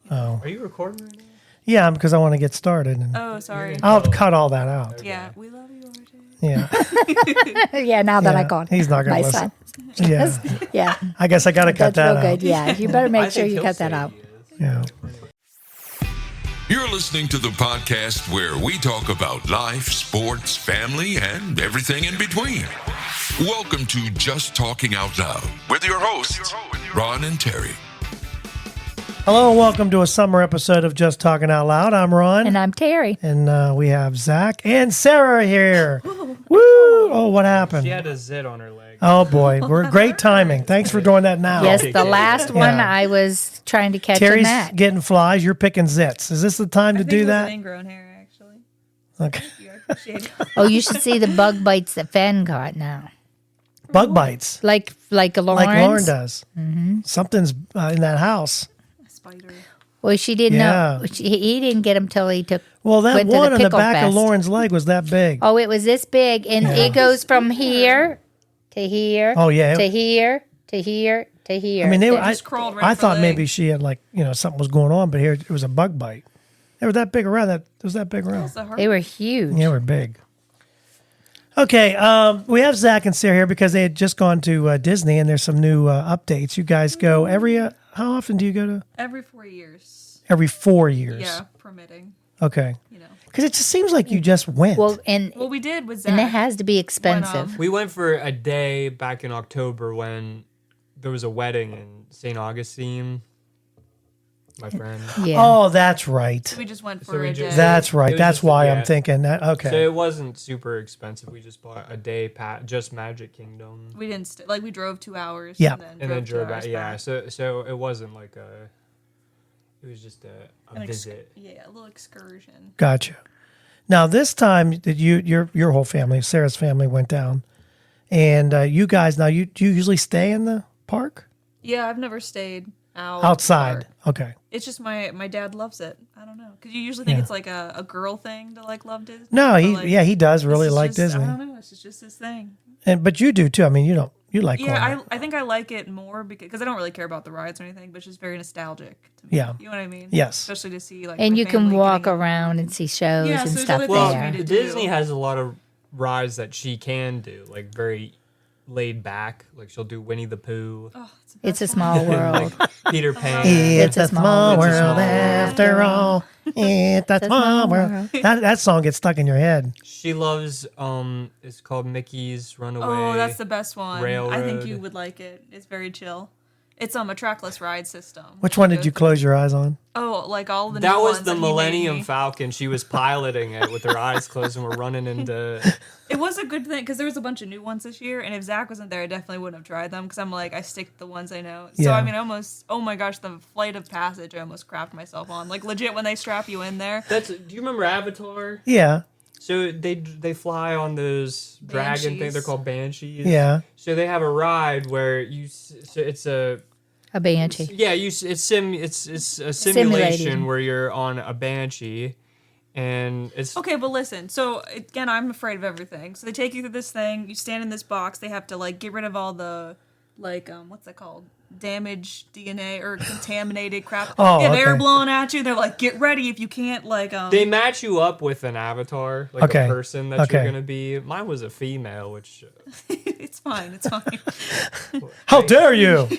Oh. Are you recording right now? Yeah, because I want to get started. And Oh, sorry. I'll cut all that out. Okay. Yeah, we love you, RJ. Yeah. Yeah, now that I called He's not going my to listen. son. Yeah. Yeah, I guess I got to cut that's real that out. good. Yeah, you better I make sure think you he'll cut that say out. he is. Yeah. You're listening to the podcast where we talk about life, sports, family, and everything in between. Welcome to Just Talking Out Loud with your hosts, Ron and Terry. Hello and welcome to a summer episode of Just Talking Out Loud. I'm Ron. And I'm Terry. And we have Zack and Sarah here. Woo! Oh, what happened? She had a zit on her leg. Oh, boy. We're great timing. Thanks for doing that now. Yes, the last one Yeah. I was trying to catch Terry's a gnat. getting flies. You're picking zits. Is this the time to I think do it was that? an ingrown hair, actually. Okay. You appreciate it. Oh, you should see the bug bites that Fen got now. Bug bites. Like a Lauren. Like Lauren does. Mm-hmm. Something's in that house. A spider. Well, she didn't Yeah. know. He didn't get them till he took. Well, that went to one on the pickle back of fest. Lauren's leg was that big. Oh, it was this big, and it goes from here to here. Oh, yeah. To here to here to here. I mean, they were. just crawled right I up her thought leg. maybe she had something was going on, but here it was a bug bite. They were that big around. It was that big around. That's a heart. They were huge. Yeah, they were big. Okay, we have Zack and Sarah here because they had just gone to Disney, and there's some new updates. You guys go every. How often do you go to? Every 4 years. Every 4 years. Yeah, permitting. Okay. You know. Because it just seems like you just went. Well, and What we did was that. and it has to be expensive. We went for a day back in October when there was a wedding in St. Augustine. My friend. Yeah. Oh, that's right. We just went for So we a just- day. That's It right. was That's just- why yeah. I'm thinking that. Okay. So it wasn't super expensive. We just bought a day just Magic Kingdom. We didn't we drove 2 hours. Yeah. And then drove 2 back. hours Yeah. back. So it wasn't like a. It was just a visit. Yeah, a little excursion. Gotcha. Now this time that your whole family, Sarah's family, went down, and you guys now do you usually stay in the park Yeah, I've never stayed outside? or- Okay. It's just my dad loves it. I don't know, because you usually think Yeah. it's like a girl thing to like love Disney. No, but, he like, he does this really is like just, Disney, I don't know. It's just his thing. but you do too. I mean, you like going Yeah, there. I think I like it more because I don't really care about the rides or anything, but it's just very nostalgic to me. Yeah. You know what I mean? Yes. Especially to see like. And my you can family walk getting- around and see shows Yeah, and so there's stuff other Well, things there. we did. Disney has a lot of rides that she can do, like very laid back. Like she'll do Winnie the Pooh, Oh, it's, the It's a best small one. world. Peter Pan. It's a small it's a world small after all. It's a small world. That song gets stuck in your head. She loves it's called Mickey's Runaway. Oh, that's the best one. I think Railroad. you would like it. It's very chill. It's a trackless ride system. Which one did you close your eyes on? Oh, like all the. That new was ones the that he made Millennium me. Falcon. She was piloting it with her eyes closed, and we're running into. It was a good thing because there was a bunch of new ones this year, and if Zach wasn't there, I definitely wouldn't have tried them because I'm like I stick to the ones I know. So Yeah. I mean, oh my gosh, the Flight of Passage, I almost crapped myself on. Like legit, when they strap you in there. Do you remember Avatar? Yeah. So they fly on those dragon things. Banshees. They're called banshees. Yeah. So they have a ride where it's a A banshee. yeah it's a simulation Simulating. where you're on a banshee, and it's Okay, but listen. So again, I'm afraid of everything. So they take you through this thing. You stand in this box. They have to like get rid of all the like what's that called? Damaged DNA or contaminated crap. Oh, they have air okay. blowing at you. They're like, get ready if you can't like they match you up with an avatar, like Okay. a person that Okay. you're gonna be. Mine was a female, which it's fine. It's fine. How dare you?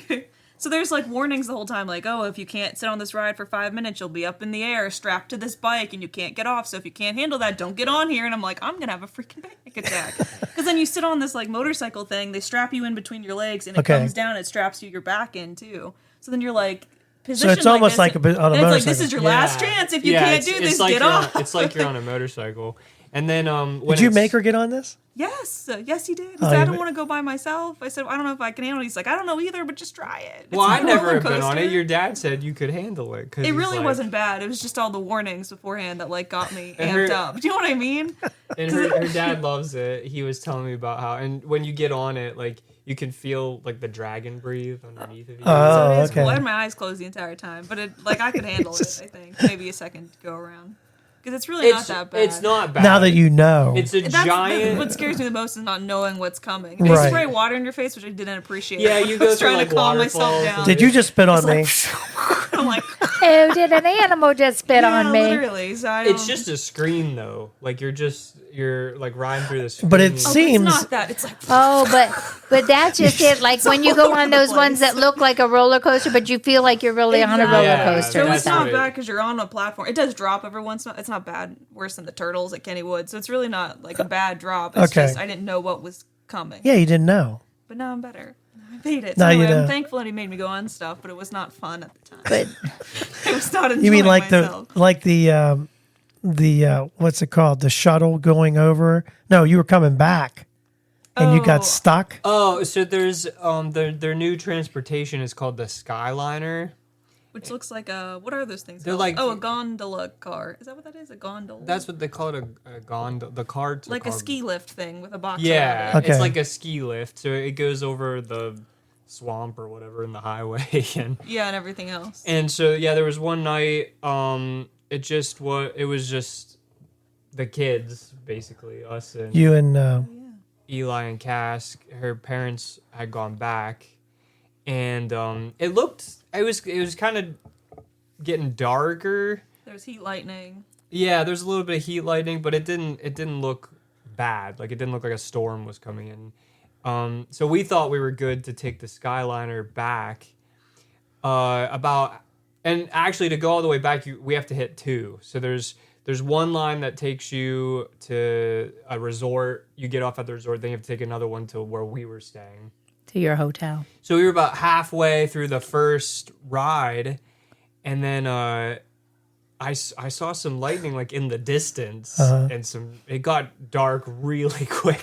So there's like warnings the whole time, like, oh, if you can't sit on this ride for 5 minutes, you'll be up in the air strapped to this bike and you can't get off. So if you can't handle that, don't get on here. And I'm like, I'm going to have a freaking panic attack. Because then you sit on this like motorcycle thing, they strap you in between your legs and it Okay. comes down, it straps you your back in too. So then you're like, So positioned it's almost this, like a bit on a and it's like, motorcycle. this is your last chance. If you Yeah, can't it's- do it's this, like get you're on- off. it's like you're on a motorcycle, and then when Did you it's- make her get on this? Yes, yes, he did. He Oh, said, I you don't ma- want to go by myself. I said, I don't know if I can handle it. He's like, I don't know either, but just try it. It's Well, I like a never roller have been on it. coaster. Your dad said you could handle it. 'Cause It he's really like- wasn't bad. It was just all the warnings beforehand that like got me And amped her- up. Do you know what I mean? And her dad loves it. He was telling me about how, and when you get on it, like you can feel like the dragon breathe underneath of you. Oh, So it is okay. cool. I had my eyes closed the entire time, but it like I could handle it. I think maybe a second go around because it's really not that bad. It's not bad. Now that you know. It's a That's giant. what scares me the most is not knowing what's coming. They Right. spray water in your face, which I didn't appreciate. Yeah, when you I go was through, trying like, to calm myself waterfalls down. and Did you just spit on It's me? like, I'm like, Oh, did an animal just spit yeah, on me? literally. So I It's don't- just a screen though. Like you're like riding through the screen. But it Oh, seems- it's not that. It's like Oh, but that's just it. Like when you go on those ones place. that look like a roller coaster, but you feel like you're really on a Exactly. roller Yeah, coaster. So and it's that's not what bad because you're on a platform. It does drop every once in a while. It's not bad. Worse than the turtles at Kennywood. So it's really not like a bad drop. It's Okay. just I didn't know what was coming. Yeah, you didn't know. But now I'm better. I made it. Now So you anyway, know. I'm thankful that he made me go on stuff, but it was not fun at the time. But It was not enjoying You mean like myself. the what's it called? The shuttle going over? No, you were coming back, and you Oh. got stuck. Oh, so there's their new transportation is called the Skyliner. Which looks like a what are those things? They're called? like- a gondola car. Is that what that is? A gondola? That's what they call it, a gondola. The car, like a ski lift thing with a box. Yeah, around it. Okay. it's like a ski lift. So it goes over the swamp or whatever in the highway, Yeah, and everything else. and so yeah, there was one night. It was just the kids basically, us and You and Eli and Cass. Her parents had gone back, and it was kind of getting darker. There's heat lightning. Yeah, there's a little bit of heat lightning, but it didn't look bad. Like it didn't look like a storm was coming in. So we thought we were good to take the Skyliner back. And actually to go all the way back, we have to hit 2. So there's one line that takes you to a resort. You get off at the resort, then you have to take another one to where we were staying. to your hotel. So we were about halfway through the first ride, and then I saw some lightning like in the distance, and it got dark really quick.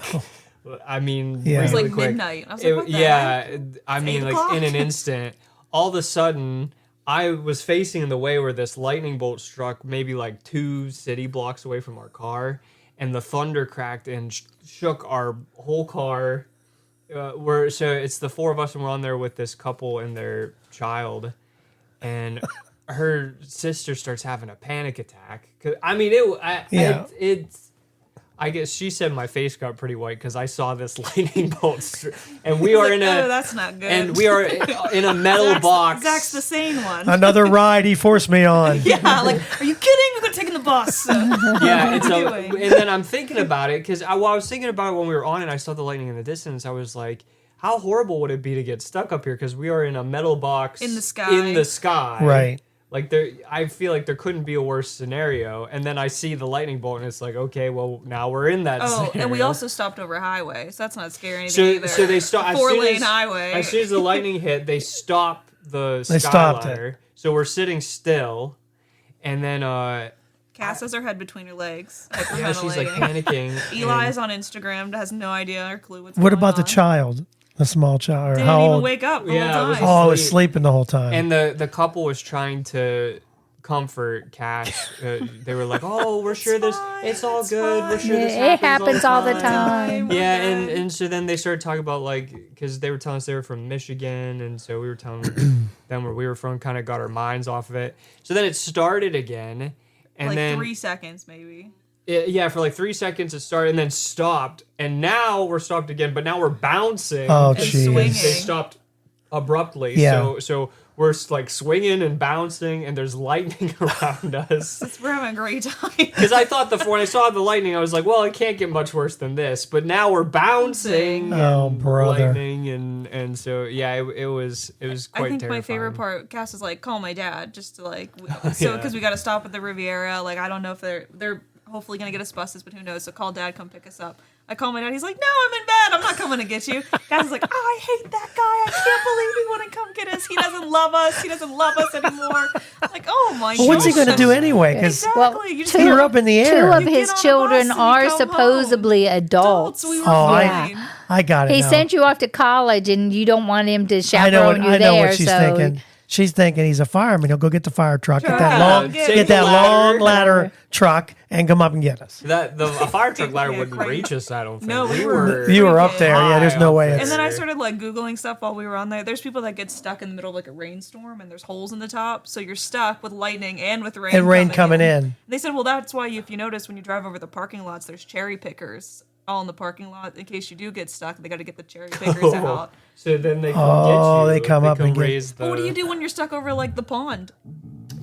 I mean, Yeah. It was really like quick. midnight. I was like, what the yeah, heck? I mean, 8 like o'clock. in an instant, all of a sudden, I was facing the way where this lightning bolt struck, maybe like 2 city blocks away from our car, and the thunder cracked and shook our whole car. So it's the 4 of us, and we're on there with this couple and their child, and her sister starts having a panic attack. 'Cause, I mean, I guess she said my face got pretty white because I saw this lightning bolt, and we are Like, in oh, a that's not good. and we are in a metal box. Zach's the sane one. another ride he forced me on. Yeah, like, are you kidding? We're gonna take in the bus. Yeah, and so doing? and then I'm thinking about it because while I was thinking about it when we were on it, I saw the lightning in the distance. I was like, how horrible would it be to get stuck up here because we are in a metal box In the sky. In the sky, Right. Like I feel like there couldn't be a worse scenario. And then I see the lightning bolt, and it's like, okay, well now we're in that. Oh, scenario. and we also stopped over a highway, so that's not scary so either. so they stopped. A 4-lane highway. As soon as the lightning hit, they stopped the They stopped Skyliner. So we're sitting still, and then Cass has her head between her legs. yeah, she's like hyperventilating. panicking. Eli's on Instagram, has no idea or clue what's What going about the on. child, the small child? Or Didn't how even old? wake up the Yeah, whole it was time. Oh, I was Sleep. sleeping the whole time. And the couple was trying to comfort Cash. They were like, "Oh, we're sure this. fine, It's all it's good. We're fine." sure this It happens happens all the time. Yeah, Okay. and so then they started talking about like because they were telling us they were from Michigan, and so we were telling them where we were from. Kind of got our minds off of it. So then it started again, and like then 3 seconds maybe. yeah, for like 3 seconds it started and then stopped, and now we're stopped again. But now we're bouncing. Oh, And jeez. swinging. They stopped abruptly. Yeah. So we're like swinging and bouncing, and there's lightning around us. We're having a great time. Because I thought when I saw the lightning, I was like, well, it can't get much worse than this. But now we're bouncing. Oh, and brother. Lightning and so yeah, it was quite I think terrifying. my favorite part, Cass is like, call my dad, just to like, because we got to stop at the Riviera. Like, I don't know if they're hopefully gonna get us buses, but who knows? So call dad, come pick us up. I call my dad. He's like, no, I'm in bed. I'm not coming to get you. Cass is like, I hate that guy. I can't believe he wouldn't come get us. He doesn't love us. He doesn't love us anymore. I'm like, oh my god. Well, what's he going to do anyway? Because Exactly. Well, you just you were up in the Two air. of You his get on a children bus and you are go supposedly adults. We were Oh, fine. I got it. He now. sent you off to college, and you don't want him to I know chaperone what you I know there. what she's so thinking. She's thinking he's a fireman. He'll go get the fire truck, get that Yeah, long, get get the that long ladder. ladder truck, and come up and get us. a fire truck ladder Yeah, wouldn't crazy. reach us. I don't think. No, we You were up there. Yeah, there's no way. high It's, And then I started like Googling stuff while we were on there. There's people that get stuck in the middle of like a rainstorm and there's holes in the top. So you're stuck with lightning and with rain. and rain coming in. They said, well, that's why if you notice when you drive over the parking lots, there's cherry pickers all in the parking lot in case you do get stuck. They got to get the cherry pickers out. So then they come get you. They come up and get- raise the. But what do you do when you're stuck over like the pond?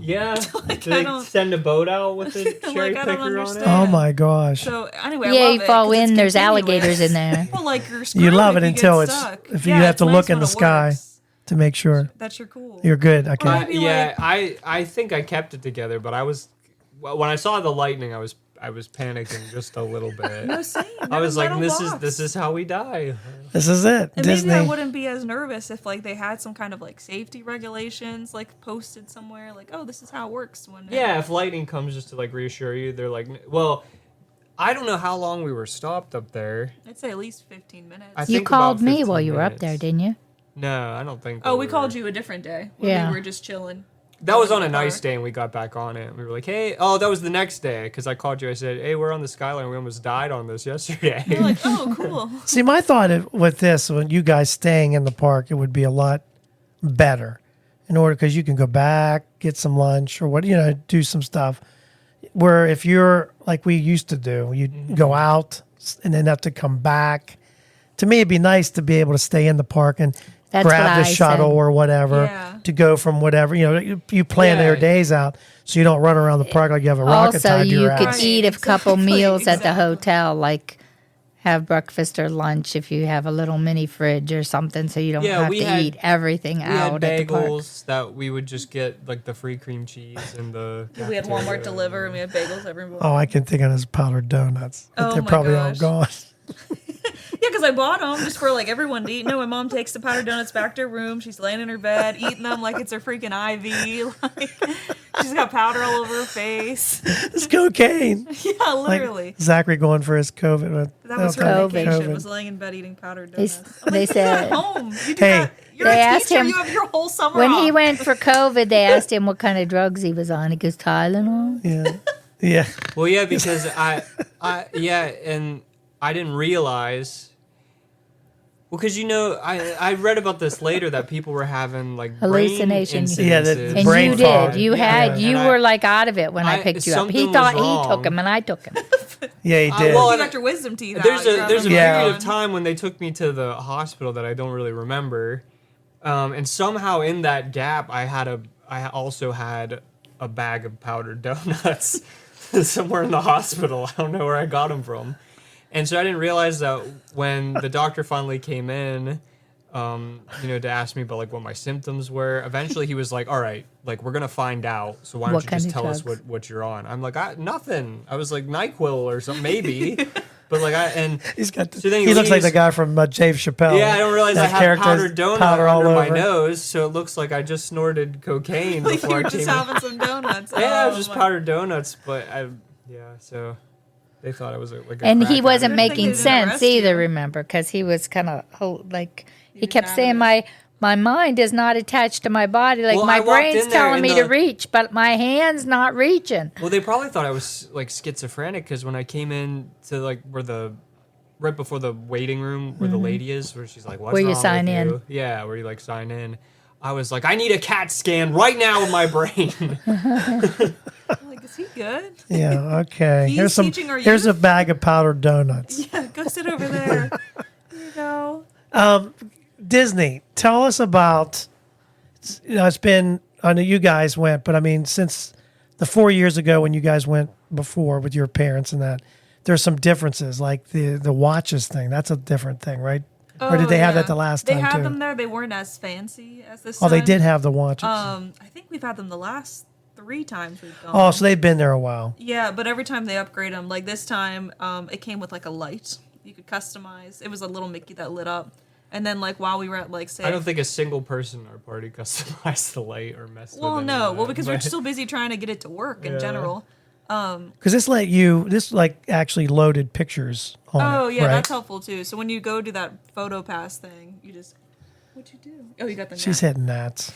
Yeah. Like, do they send a boat out with a cherry I don't picker on it? understand. Oh my gosh. So anyway, I Yeah, love you it fall 'cause it's in. There's continuous. alligators in there. Well, like you're screwed You love if it you until get it's stuck. if Yeah, you have it's to nice look in when the it sky works. to make sure That you're cool. you're good. Okay. I'd be Yeah, I think I kept it together, but when I saw the lightning, I was panicking just a little bit. No, same. I was like, Metal box. this is how we die. This is it. And Disney. maybe I wouldn't be as nervous if like they had some kind of like safety regulations like posted somewhere, like, oh, this is how it works when Yeah, if lightning comes just to like reassure you, they're like, well, I don't know how long we were stopped up there. I'd say at least 15 minutes. I You think called about me 15 while you were up there, minutes. didn't you? No, I don't think. Oh, we called you a different day when Yeah. we were just chilling. That was on a in the car. nice day, and we got back on it. We were like, hey, oh, that was the next day, because I called you. I said, hey, we're on the Skyline. We almost died on this yesterday. We're like, oh, cool. See, my thought with this, when you guys staying in the park, it would be a lot better in order because you can go back, get some lunch or do some stuff. Where if you're like we used to do, you go out and then have to come back. To me, it'd be nice to be able to stay in the park and That's what grab the I shuttle said. or whatever Yeah. to go from whatever. You plan Yeah. your days out so you don't run around the park like you have a rocket Also, tied to you your could ass. Right, eat a couple exactly, meals at the exactly. hotel, like have breakfast or lunch if you have a little mini fridge or something, so you don't Yeah, have we to had- eat everything We had out at the park. bagels that we would just get, like the free cream cheese and the. We had cafeteria. Walmart deliver and we had bagels every morning. Oh, I can think of those powdered donuts. But Oh they're my probably gosh. all gone. Yeah, because I bought them just for like everyone to eat. No, my mom takes the powdered donuts back to her room. She's laying in her bed eating them like it's her freaking IV. Like she's got powder all over her face. It's cocaine. Yeah, literally. Like Zachary going for his COVID. That was her COVID. vacation. Was laying in bed eating powdered They, donuts. I'm they like, you're at said home. You do Hey. that. You're They a asked teacher. him- You have your whole summer when off. he went for COVID, they asked him what kind of drugs he was on. He goes, Tylenol. Yeah. Yeah. Well, yeah, because and I didn't realize. Well, because I read about this later that people were having like Hallucinations. brain Yeah, the incidences. And brain you fog. did. You Yeah. had. And You I- were like out of it when I I- picked you up. something He was thought he wrong. took him, and I took him. Yeah, he did. well, you got your wisdom teeth out. There's You're a having Yeah. period fun. of time when they took me to the hospital that I don't really remember, and somehow in that gap I also had a bag of powdered donuts somewhere in the hospital. I don't know where I got them from, and so I didn't realize that when the doctor finally came in, to ask me about like what my symptoms were. Eventually, he was like, "All right, like we're gonna find out. So why don't What you kind just of tell us drugs? what you're on?" I'm like, "Nothing." I was like NyQuil or something, maybe. But like He's got. So then he he looks like the leaves- guy from Dave Chappelle. yeah, I don't realize I That had character has powdered donut powder all under my over. nose, so it looks like I just snorted cocaine Like you before were I just came in. having some donuts. Yeah, it was Oh, just my- powdered donuts, but so they thought I was like a And he crack wasn't Good thing addict. they making didn't sense arrest either. you. Remember, because he was kind of like he was kept saying adamant. my mind is not attached to my body. Like Well, my I walked brain's in there telling in me the- to reach, but my hand's not reaching. Well, they probably thought I was like schizophrenic because when I came in to like right before the waiting room where the lady is, where she's like, "What's Where you wrong sign with in. you?" Yeah, where you like sign in. I was like, "I need a CAT scan right now in my brain." I'm like, is he good? Yeah. Okay. He's teaching our Here's a youth? bag of powdered donuts. Yeah, go sit over there. Here you go. Disney. Tell us about. It's been. I know you guys went, but I mean, since the 4 years ago when you guys went before with your parents and that, there's some differences. Like the watches thing. That's a different thing, right? Or did they have that the last they time had too? them there. They weren't as fancy as this Oh, time. they did have the watches. I think we've had them the last 3 times we've gone. Oh, so they've been there a while. Yeah, but every time they upgrade them, like this time, it came with like a light you could customize. It was a little Mickey that lit up. And then like while we were at like say, I don't think a single person in our party customized the light or messed with well, any no, of well that, because we're but- still busy trying to get it to work in Yeah. general. Because this like actually loaded pictures on it. Oh yeah, right? that's helpful too. So when you go to that photo pass thing, you just what'd you do? Oh, you got the She's hitting that.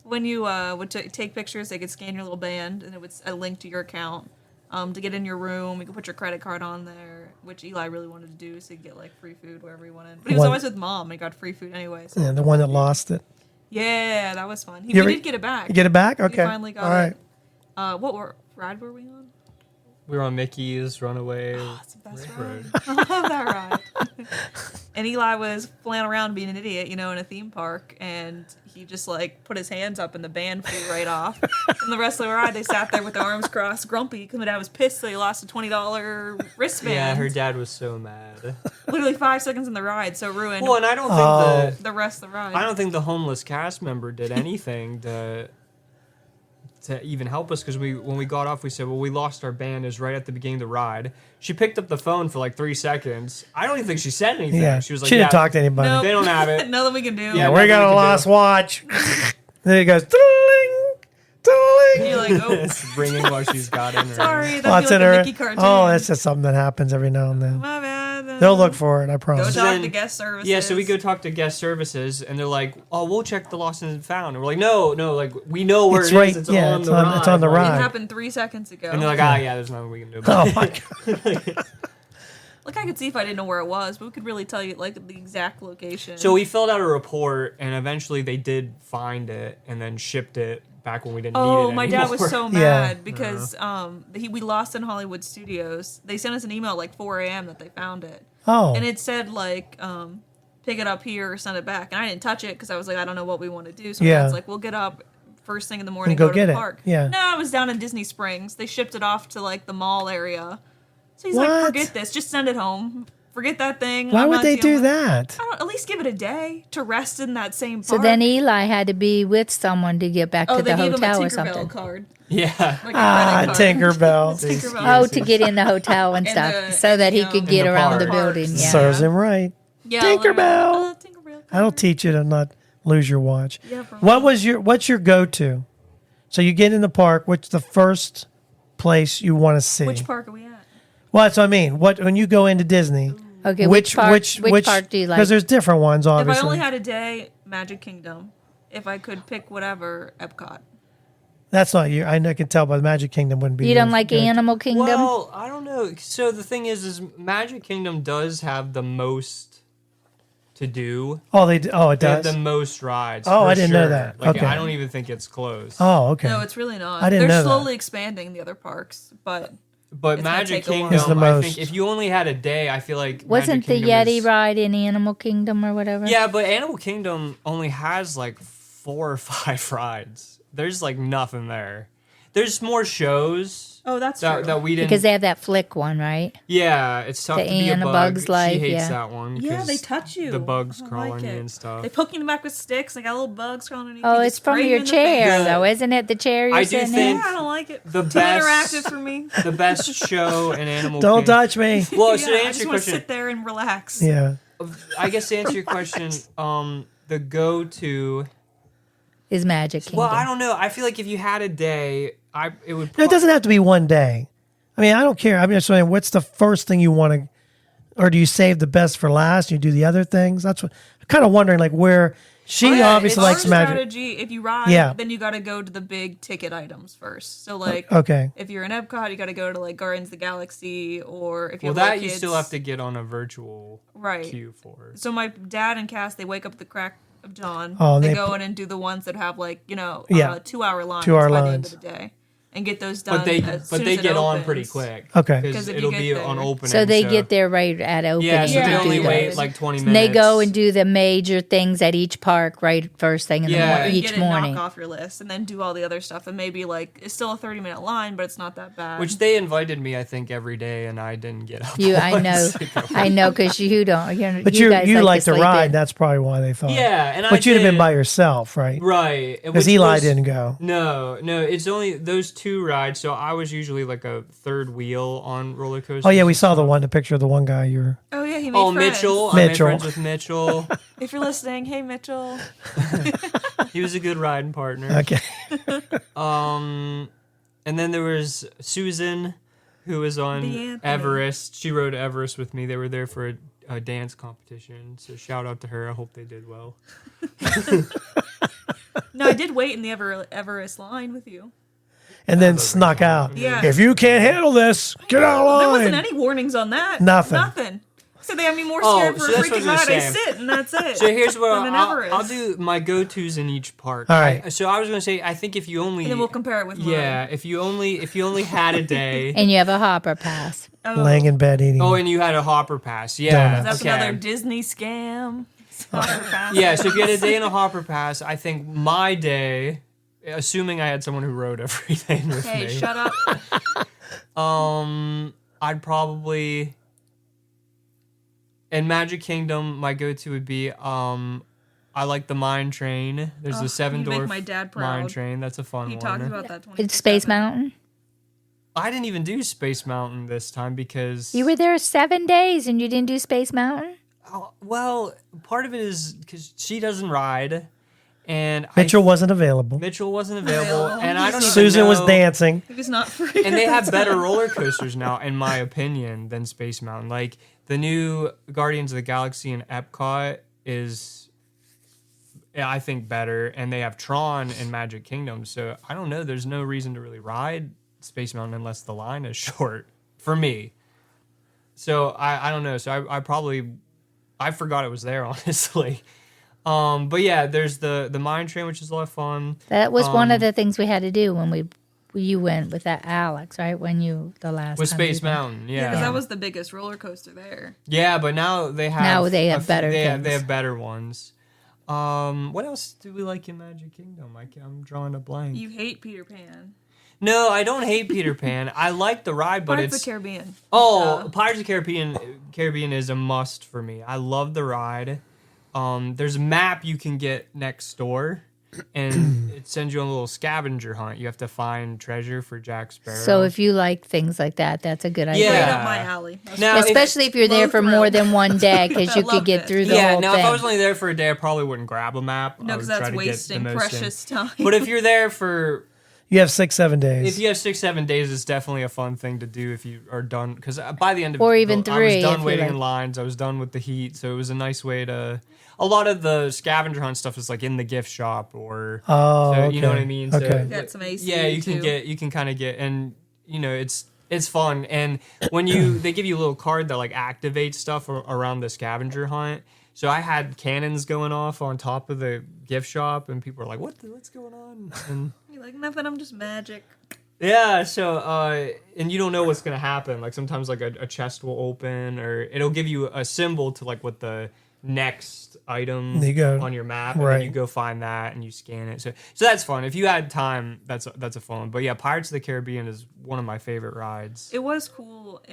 when you would take pictures, they could scan your little band, and it would link to your account. To get in your room, you could put your credit card on there, which Eli really wanted to do, so you get like free food wherever he wanted. But he was One- always with mom, and he got free food anyway. So. Yeah, the one that lost it. Yeah, that was fun. You We ever- did get it back. You get it back? Okay. We finally got All right. it. What ride were we on? We were on Mickey's Runaway. That's the best ride. I love that ride. And Eli was flailing around being an idiot, in a theme park, and he just like put his hands up and the band flew right off. And the rest of the ride, they sat there with their arms crossed, grumpy, because my dad was pissed that he lost a $20 wristband. Yeah, her dad was so mad. Literally 5 seconds in the ride, so ruined Well, and I don't think the rest of the ride. I don't think the homeless cast member did anything to even help us, because when we got off, we said, well, we lost our band. It was right at the beginning of the ride. She picked up the phone for like 3 seconds. I don't even think she said anything. Yeah. She was like, she didn't talk to anybody. Nope. They don't have it. Nothing we can do. Yeah, We got a lost watch. Then it goes, "Ding, ding." You're like, oh, It's ringing while she's got in her. sorry, Well, that's it's in like her. a Mickey cartoon. Oh, that's just something that happens every now and then. My bad. They'll look for it, I Go promise. talk then- to guest services. Yeah, so we go talk to guest services, and they're like, "Oh, we'll check the lost and found." And we're like, "No, like we know where It's it is. right- It's yeah, on it's the on- ride. it's on the Like- ride. It happened 3 seconds ago. And they're like, yeah, there's nothing we can do about Oh it." my god. Like, I could see if I didn't know where it was, but we could really tell you, like, the exact location. So we filled out a report, and eventually they did find it, and then shipped it back when we didn't need it Oh, my dad anymore. was so Yeah. mad because we lost in Hollywood Studios. They sent us an email at like 4 a.m. that they found it. Oh. And it said, like, pick it up here or send it back. And I didn't touch it because I was like, I don't know what we want to do. So Yeah. Dad's like, we'll get up first thing in the morning And go to get the it. park. Yeah. No, I was down in Disney Springs. They shipped it off to, like, the mall area. So he's What? like, forget this. Just send it home. Forget that thing. Why I'm would not they dealing do with- that? I don't, at least give it a day to rest in that same So park. then Eli had to be with someone to get back to they the gave him a hotel or Tinkerbell something. card. Yeah. Like a Ah, credit card. Tinkerbell. Tinkerbell. Oh, to get in the hotel and And stuff, the- so that he you know, could in get the around the park. building. Yeah. Serves him right. Yeah, Tinkerbell. Tinkerbell. That'll teach you to not lose your watch. Yeah, probably. What's your go-to? So you get in the park. What's the first place you want to see? Which park are we at? Well, that's what I mean. When you go into Disney, Okay, which park do you like? Because there's different ones, If obviously. I only had a day, Magic Kingdom. If I could pick whatever, Epcot. That's not you. I can tell by the Magic Kingdom wouldn't be. You don't yours. like Good. Animal Kingdom? Well, I don't know. So the thing is Magic Kingdom does have the most to do. Oh, they. Oh, it does. The most rides. Oh, for I didn't know sure. that. Like, Okay. I don't even think it's close. Oh, okay. No, it's really not. I didn't They're know that. slowly expanding the other parks, but But It's gonna Magic take a while. Kingdom, Is the I most. think if you only had a day, I feel like Wasn't Magic the Kingdom Yeti is- ride in Animal Kingdom or whatever? Yeah, but Animal Kingdom only has like 4 or 5 rides. There's like nothing there. There's more shows oh, that's true. that we didn't. Because they have that flick one, right? Yeah, it's tough The to be a Anna bug. Bug's Life, She hates yeah. that one. yeah, 'cause they touch you. The bugs I don't crawl like on you it. and stuff. They poke you in the back with sticks. They got little bugs crawling underneath Oh, you. it's just from spray you your in the chair, face. though, isn't it? The chair you're I do sitting think- Yeah, I in? don't like it. The Too best- interactive for me. The best show in Animal Don't Kingdom. touch me. Well, Yeah, so to I answer just your want to question, sit there and relax. Yeah. I guess to answer your question, the go-to. Is Magic Kingdom. Well, I don't know. I feel like if you had a day, it would. No, it doesn't have to be one day. I mean, I don't care. I'm just saying, what's the first thing you want to, or do you save the best for last? You do the other things. That's what I'm kind of wondering. Like where she Oh, yeah, obviously it's likes Our Magic. strategy, if you ride, Yeah. then you got to go to the big ticket items first. So, like, Okay. if you're in Epcot, you got to go to, like, Guardians of the Galaxy, or if you Well, have that little you kids, still have to get on a virtual Right. queue for. So my dad and Cass, they wake up at the crack of dawn. Oh, they they go in and do the ones that have, like, Yeah. 2-hour lines 2-hour by lines. the end of the day. And get those done But they as soon as it get on opens. pretty quick. Okay. Because 'Cause if you it'll get be there- on opening. So they get there right at opening. Yeah, so Yeah, they to only do wait those. like 20 And minutes. they go and do the major things at each park right first thing in the Yeah. morning, And each get it morning. knock off your list, and then do all the other stuff. And maybe, like, it's still a 30-minute line, but it's not that bad. Which they invited me, I think, every day, and I didn't get up. You, I once know, to go. I know, because you don't. But you you guys like to sleep ride. in. That's probably why they thought. Yeah, and But you'd have been did. by yourself, right? Right. Because which Eli was- didn't go. No, it's only those 2 rides. So I was usually like a third wheel on roller coasters. Oh yeah, we saw the picture of the one guy. You're. oh yeah, he made Oh, friends. Mitchell. Mitchell. I made friends with Mitchell. If you're listening, hey Mitchell. He was a good riding partner. Okay. And then there was Susan, who was on The Anthony. Everest. She rode Everest with me. They were there for a dance competition. So shout out to her. I hope they did well. No, I did wait in the Everest line with you. And then snuck out. Yeah. If you can't handle this, get out of There line. wasn't any warnings on that. Nothing. Nothing. So they have me more Oh, scared for so a that's what freaking I was ride. I saying. sit and that's it. So here's what Than an Everest. I'll do my go-tos in each park. All right. So I was gonna say, I think if you only And then we'll compare it with mine. yeah, if you only had a day. And you have a hopper pass. Oh, Laying in bed eating. Oh, and you had a hopper pass. Yeah. that's okay. another Disney scam. Yeah, so if you had a day in a hopper pass, I think my day, assuming I had someone who rode everything with Hey, me. shut up. I'd probably in Magic Kingdom, my go-to would be I like the mine train. There's the Seven you'd make Dwarf my dad mine proud. train. That's a fun He one. talks about that 24/7. It's Space Mountain. I didn't even do Space Mountain this time because You were there 7 days and you didn't do Space Mountain? well, part of it is because she doesn't ride, and Mitchell wasn't available. Mitchell wasn't available, and I don't even Susan was know- dancing. He was not free. And they at have the better time. roller coasters now, in my opinion, than Space Mountain. Like the new Guardians of the Galaxy in Epcot is, I think, better, and they have Tron in Magic Kingdom. So I don't know. There's no reason to really ride Space Mountain unless the line is short for me. So I don't know. So I forgot it was there, honestly. But yeah, there's the mine train, which is a lot of fun. That was one of the things we had to do when you went with that Alex, right? The last With time Space you went. Mountain, Yeah, yeah. because that was the biggest roller coaster there. Yeah, but now they have better they things. have better ones. What else do we like in Magic Kingdom? I'm drawing a blank. You hate Peter Pan. No, I don't hate Peter Pan. I like the ride, but Pirates it's of the Caribbean. Pirates of the Caribbean is a must for me. I love the ride. There's a map you can get next door, and it sends you on a little scavenger hunt. You have to find treasure for Jack Sparrow. So if you like things like that, that's a good idea. Right Yeah. up my alley. Now, Especially if you're there for Low more thrill. than one day, because I you could loved get it. through the yeah, whole now thing. if I was only there for a day, I probably wouldn't grab a map. No, I because would try that's to get the wasting most in. precious time. But if you're there for You have 6-7 days. If you have 6-7 days, it's definitely a fun thing to do if you are done. Because by the end of Or it, even I 3 was if done you waiting like. in lines. I was done with the heat, so it was a nice way to. A lot of the scavenger hunt stuff is like in the gift shop, or Oh, so, you know okay. what I mean. Okay. So, Got some AC yeah, you too. can kind of get, and it's fun. And when they give you a little card that like activates stuff around the scavenger hunt. So I had cannons going off on top of the gift shop, and people were like, "What's going on?" And You're like, nothing, I'm just magic. yeah, so and you don't know what's gonna happen. Like sometimes like a chest will open, or it'll give you a symbol to like what the next item There you go. on your map, and Right. then you go find that and you scan it. So that's fun. If you had time, that's a fun one. But yeah, Pirates of the Caribbean is one of my favorite rides. It was cool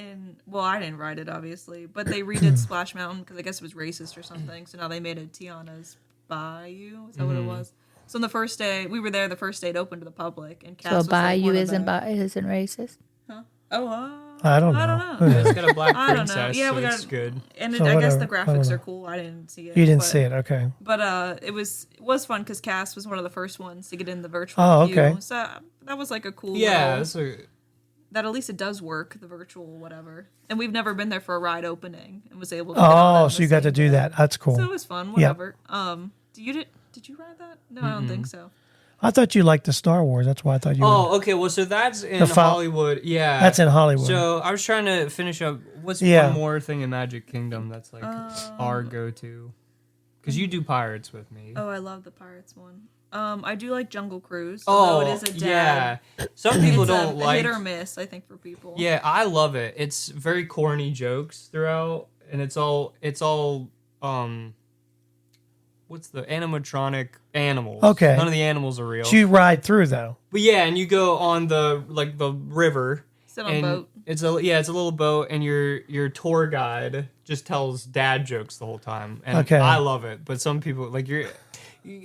well, I didn't ride it, obviously, but they redid Splash Mountain because I guess it was racist or something. So now they made it Tiana's Bayou. Is that what it was? So on the first day, we were there the first day it opened to the public. And Cass So was like Bayou one of isn't the- isn't racist. I don't know. I don't know. It's got a black I don't know. princess, Yeah, so we got it's good. And So I guess the whatever. I don't graphics know. are cool. I didn't see it. You didn't but- see it, okay. But it was fun because Cass was one of the first ones to get in the virtual Oh, queue. okay. So that was like a cool Yeah, little, that's that at least it does work, the virtual whatever. And we've never been there for a ride opening and was able to get on Oh, that so the you got to same do day. that. That's cool. So it was fun, Yeah. whatever. Did you ride that? No, I don't think so. I thought you liked the Star Wars. That's why I thought you would. Oh, okay. Well, so that's in The file- Hollywood. Yeah, That's in Hollywood. So I was trying to finish up. What's Yeah. one more thing in Magic Kingdom that's like our go-to? Because you do pirates with me. Oh, I love the Pirates one. I do like Jungle Cruise. Oh, Although it is a dad. yeah. Some people It's don't a like. hit or miss, I think, for people. Yeah, I love it. It's very corny jokes throughout, and it's all what's the animatronic animals? Okay. None of the animals are real. So you ride through, though. But yeah, and you go on the river. Sit on a And boat. it's a little boat, and your tour guide just tells dad jokes the whole time, and Okay. I love it. But some people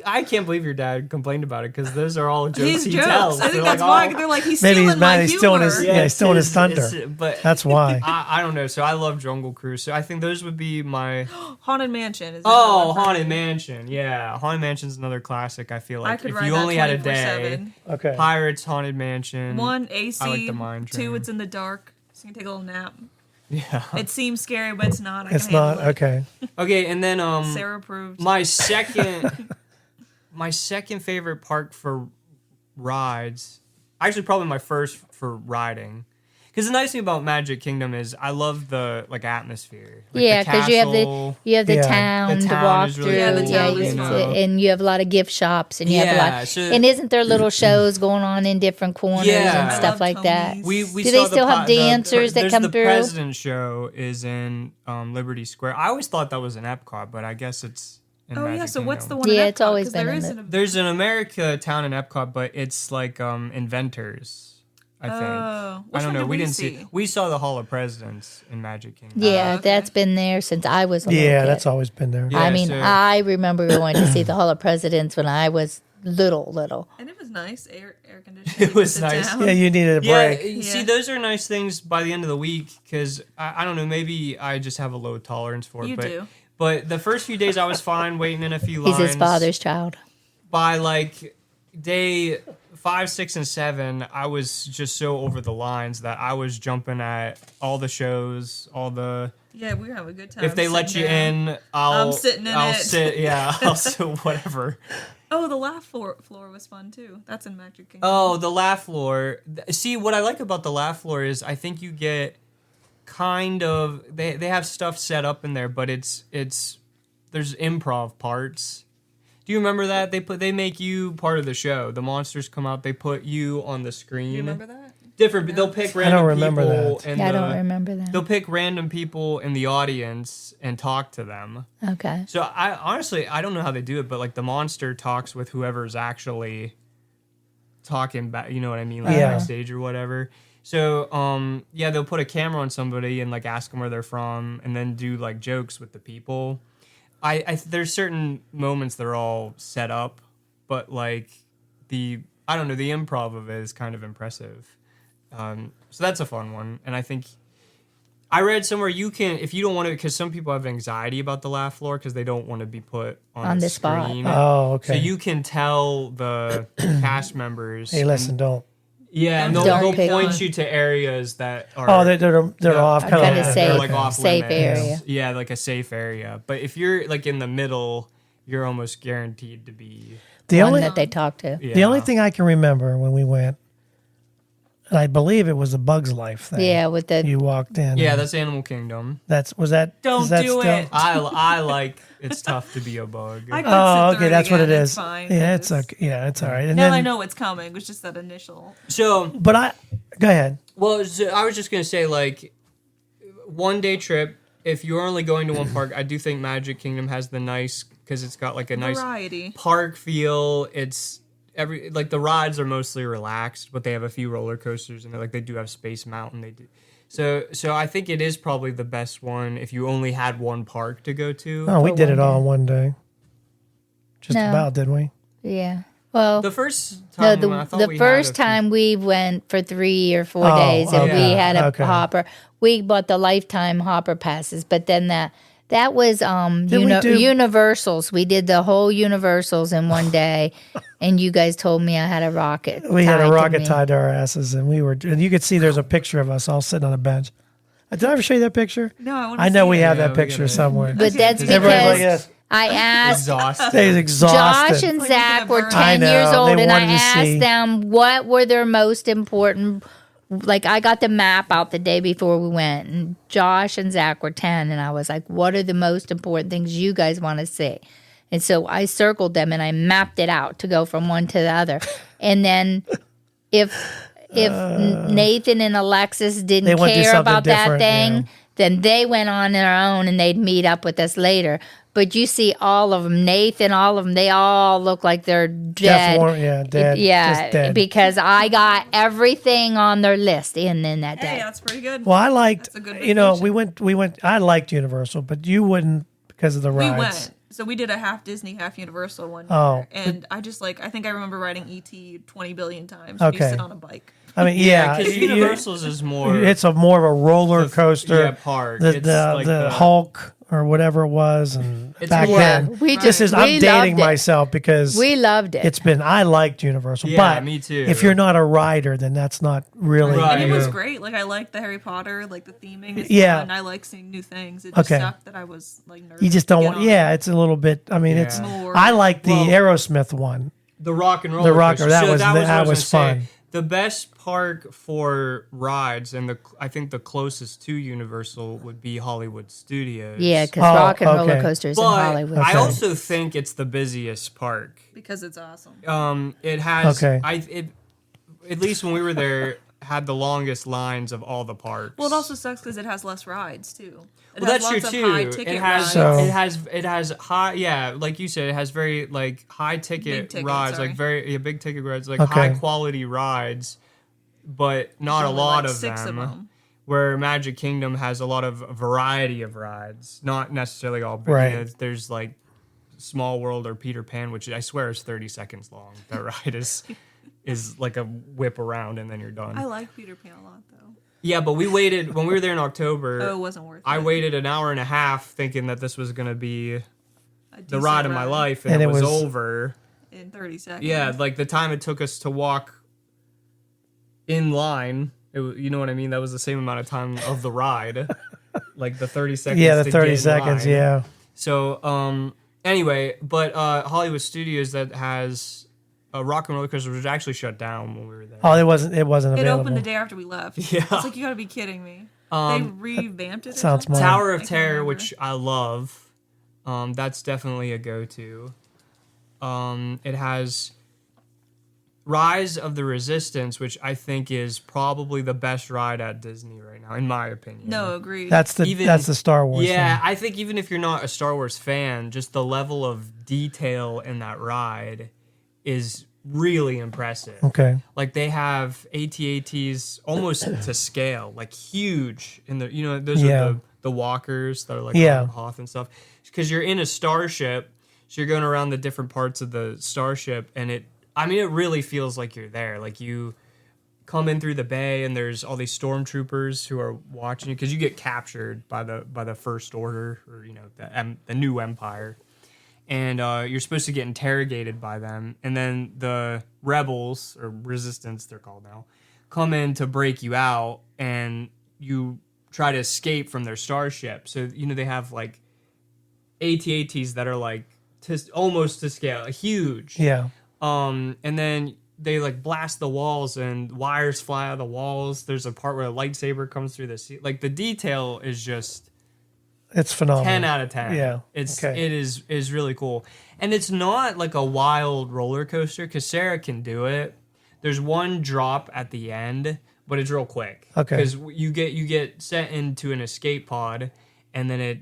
I can't believe your dad complained about it because those are all jokes His he jokes. tells. I think They're that's like, why they're like he's Maybe stealing he's mad my he's humor. stealing his- Yeah, he's stealing his thunder. But That's why. I don't know. So I love Jungle Cruise. So I think those would be my. Haunted Mansion is Oh, another one for Haunted me. Mansion. Yeah, Haunted Mansion's another classic. I feel I like could if ride you that only had a day, 24/7. Okay. Pirates, Haunted Mansion. One AC, I like the mine train. 2 it's in the dark, so you can take a little nap. Yeah. It seems scary, but it's not. I It's can handle not. it. Okay. Okay, and then Sarah approved. my second favorite park for rides, actually probably my first for riding, Because the nice thing about Magic Kingdom is I love the like atmosphere. Like, Yeah, because you have castle. the Yeah. town The to town walk is through. really Yeah, the cool, town is you fun. know. and you have a lot of gift shops, and you have a Yeah, lot. so- And isn't there little shows going on in different corners Yeah. and I stuff love like that? Tony's. We Do saw they still have dancers that there's come the through? President show is in Liberty Square. I always thought that was in Epcot, but I guess it's in Oh Magic yeah, so what's the Kingdom. one? Yeah, in it's Epcot? always 'Cause been there in is the- an- There's an America town in Epcot, but it's like inventors. I think. Oh, I which don't one know. did We we didn't see? see. We saw the Hall of Presidents in Magic Kingdom. Yeah, okay. that's been there since I was a little Yeah, kid. that's always been there. Yeah. I mean, so- I remember going to see the Hall of Presidents when I was little. And it was nice, air conditioning. It was sit nice. down. Yeah, you needed a Yeah, break. see, Yeah. those are nice things by the end of the week because I don't know, maybe I just have a low tolerance for it. You but, do. But the first few days I was fine waiting in a few He's lines. his father's child. By like day 5, 6, and 7, I was just so over the lines that I was jumping at all the shows, all the. Yeah, we have a good time. If they let you sitting down. in, I'll sitting in I'll it. sit. Yeah, I'll sit. Whatever. Oh, the laugh floor was fun too. That's in Magic Kingdom. Oh, the laugh floor. See, what I like about the laugh floor is I think you get kind of they have stuff set up in there, but it's there's improv parts. Do you remember that they make you part of the show? The monsters come out, they put you on the screen. Do you remember that? Different, but they'll pick random don't remember people. that. In Yeah, I the, don't remember that. They'll pick random people in the audience and talk to them. Okay. So I honestly I don't know how they do it, but like the monster talks with whoever's actually talking back. You know what I mean? Like Yeah. backstage or whatever. So yeah, they'll put a camera on somebody and like ask them where they're from, and then do like jokes with the people. I there's certain moments that are all set up, but like I don't know, the improv of it is kind of impressive. So that's a fun one, and I think I read somewhere you can, if you don't want to, because some people have anxiety about the laugh floor because they don't want to be put on the spot. screen. Oh, okay. So you can tell the cast members. Hey, listen, don't. Yeah, and Don't they'll pick point on. you to areas that are. Oh, they're off. Kinda Kind of safe. They're like off Safe limits. area. Yeah, like a safe area. But if you're like in the middle, you're almost guaranteed to be. The One only that they talk to. Yeah. the only thing I can remember when we went, and I believe it was the Bugs Life thing. Yeah, with the You walked in. Yeah, and that's Animal Kingdom. was that. Don't is that do still- it. I like. It's tough to be a bug. I could Oh, sit through okay, that's what it again, is. It's fine. Yeah, it's It's- okay. Yeah, it's all right. And Now then, I know what's coming. It was just that initial. So But go ahead. well, so I was just gonna say like, 1-day trip. If you're only going to one park, I do think Magic Kingdom has the nice because it's got like a nice Variety. park feel. It's the rides are mostly relaxed, but they have a few roller coasters and like they do have Space Mountain. They do. So I think it is probably the best one if you only had one park to go to. Oh, we For did one it all day. in one day. Just No. about, didn't we? yeah. Well, The first no, time I thought the we first had a few- time we went for 3 or 4 Oh, days, and we okay. had a Okay. hopper. We bought the lifetime hopper passes, but then that was we do- Universals. We did the whole Universals in one day, and you guys told me I had a rocket. We had tied a to rocket me. tied to our asses, and you could see there's a picture of us all sitting on a bench. Did I ever show you that picture? No, I want I know see we it. have Yeah, that we picture gotta- somewhere. But that's Everybody's like because this. I asked exhausted. They're exhausted. Josh and Like Zach making a were burn. 10 I know, years old, they and I wanted to asked see. them what were their most important. Like, I got the map out the day before we went, and Josh and Zach were 10, and I was like, what are the most important things you guys want to see? And so I circled them, and I mapped it out to go from one to the other. And then if Nathan and Alexis They didn't want to do care something about that different, thing, yeah. then they went on their own and they'd meet up with us later. But you see all of them, Nathan, all of them, they all look like they're dead. Dead. Yeah, just dead. because I got everything on their list in that Hey, day. that's pretty good. Well, I liked. That's a good We went. I liked Universal, but you wouldn't because of the We rides. went. So we did a half Disney, half Universal one year. Oh. And I think I remember riding E.T. 20 billion times when Okay. you sit on a bike. I mean, Yeah, yeah, because you- Universal's is more. it's a more of a roller coaster. Yeah, park. The It's the, like the Hulk or whatever it was, and It's back more- then. We This just is we I'm dating loved it. myself because We loved it. it's been. I liked Universal, Yeah, but me too. if you're not a rider, then that's not really. Right. And it was Yeah. great. Like, I liked the Harry Potter, like the theming is Yeah. fun. I like seeing new things. It just Okay. sucked that I was like nervous. You just to don't get want. on Yeah, it. it's a little bit. I mean, Yeah. it's. More- I like the Well- Aerosmith one. The rock and roll. The rocker, that was what I fun. gonna say. The best park for rides, and I think the closest to Universal would be Hollywood Studios. Yeah, because Oh, Rock and okay. Roller Coasters in But Hollywood. I Okay. also think it's the busiest park. Because it's awesome. It has Okay. at least when we were there, had the longest lines of all the parks. Well, it also sucks because it has less rides too. It Well, has that's true lots of too. high-ticket It has rides. So- it has high, yeah, like you said, it has very like high ticket Big ticket, rides, sorry. like very big ticket rides, like Okay. high quality rides, but not a Only, lot like, of 6 them. of them. Where Magic Kingdom has a lot of variety of rides, not necessarily all big. Right. You know, there's like Small World or Peter Pan, which I swear is 30 seconds long. That ride is like a whip around and then you're done. I like Peter Pan a lot though. Yeah, but we waited when we were there in October. Oh, it wasn't worth it. I waited an hour and a half thinking that this was gonna be A the decent ride of my life, and, And it it was was- over. in 30 seconds. Yeah, like the time it took us to walk in line, you know what I mean? That was the same amount of time of the ride, like the 30 seconds. Yeah, the to 30 get in seconds. line. Yeah. So, anyway, but Hollywood Studios that has a Rock and Roller Coaster was actually shut down when we were there. Oh, it wasn't It available. opened the day after we left. Yeah. It's like, you gotta be kidding me. They revamped it. or Sounds something? smart. Tower I of can't Terror, remember. which I love. That's definitely a go-to. It has Rise of the Resistance, which I think is probably the best ride at Disney right now, in my opinion. No, agreed. That's the Star Wars. Yeah, thing. I think even if you're not a Star Wars fan, just the level of detail in that ride is really impressive. Okay. Like they have AT-ATs almost to scale, like huge. In the those Yeah. are the walkers that are like Yeah. on Hoth and stuff. Because you're in a starship, so you're going around the different parts of the starship, and it really feels like you're there. Like you come in through the bay, and there's all these stormtroopers who are watching you because you get captured by the First Order, or the new Empire. And you're supposed to get interrogated by them, and then the rebels, or resistance they're called now, come in to break you out, and you try to escape from their starship. So they have like AT-ATs that are like almost to scale, huge. Yeah. And then they like blast the walls, and wires fly out of the walls. There's a part where a lightsaber comes through the sea. Like the detail is just It's phenomenal. 10 out of 10. Yeah. It Okay. is really cool. And it's not like a wild roller coaster because Sarah can do it. There's one drop at the end, but it's real quick. Okay. Because you get set into an escape pod, and then it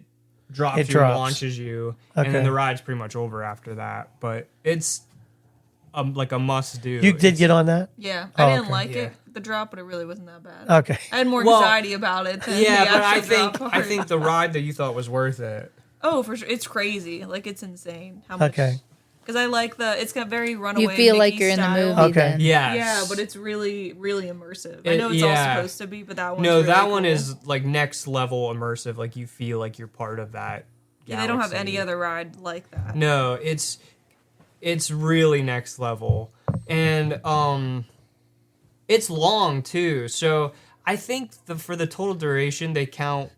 drops It you drops. and launches you, and then Okay. the ride's pretty much over after that. But it's like a must do. You did get on that? Yeah, Oh, I didn't okay. like Yeah. it, the drop, but it really wasn't that bad. Okay. I had more Well, anxiety about it than Yeah, the but I actual think drop I part. think the ride that you thought was worth it. Oh, for sure, it's crazy. Like it's insane how much. Okay. Because I like it's got very runaway. You feel like Mickey you're in the style. movie Okay. then. Yes. Yeah, but it's really, really immersive. I know it's yeah. all supposed to be, but that one. No, that really one cool. is like next level immersive. Like you feel like you're part of that. Yeah, they don't have galaxy. any other ride like that. No, it's really next level, and it's long too. So I think for the total duration they count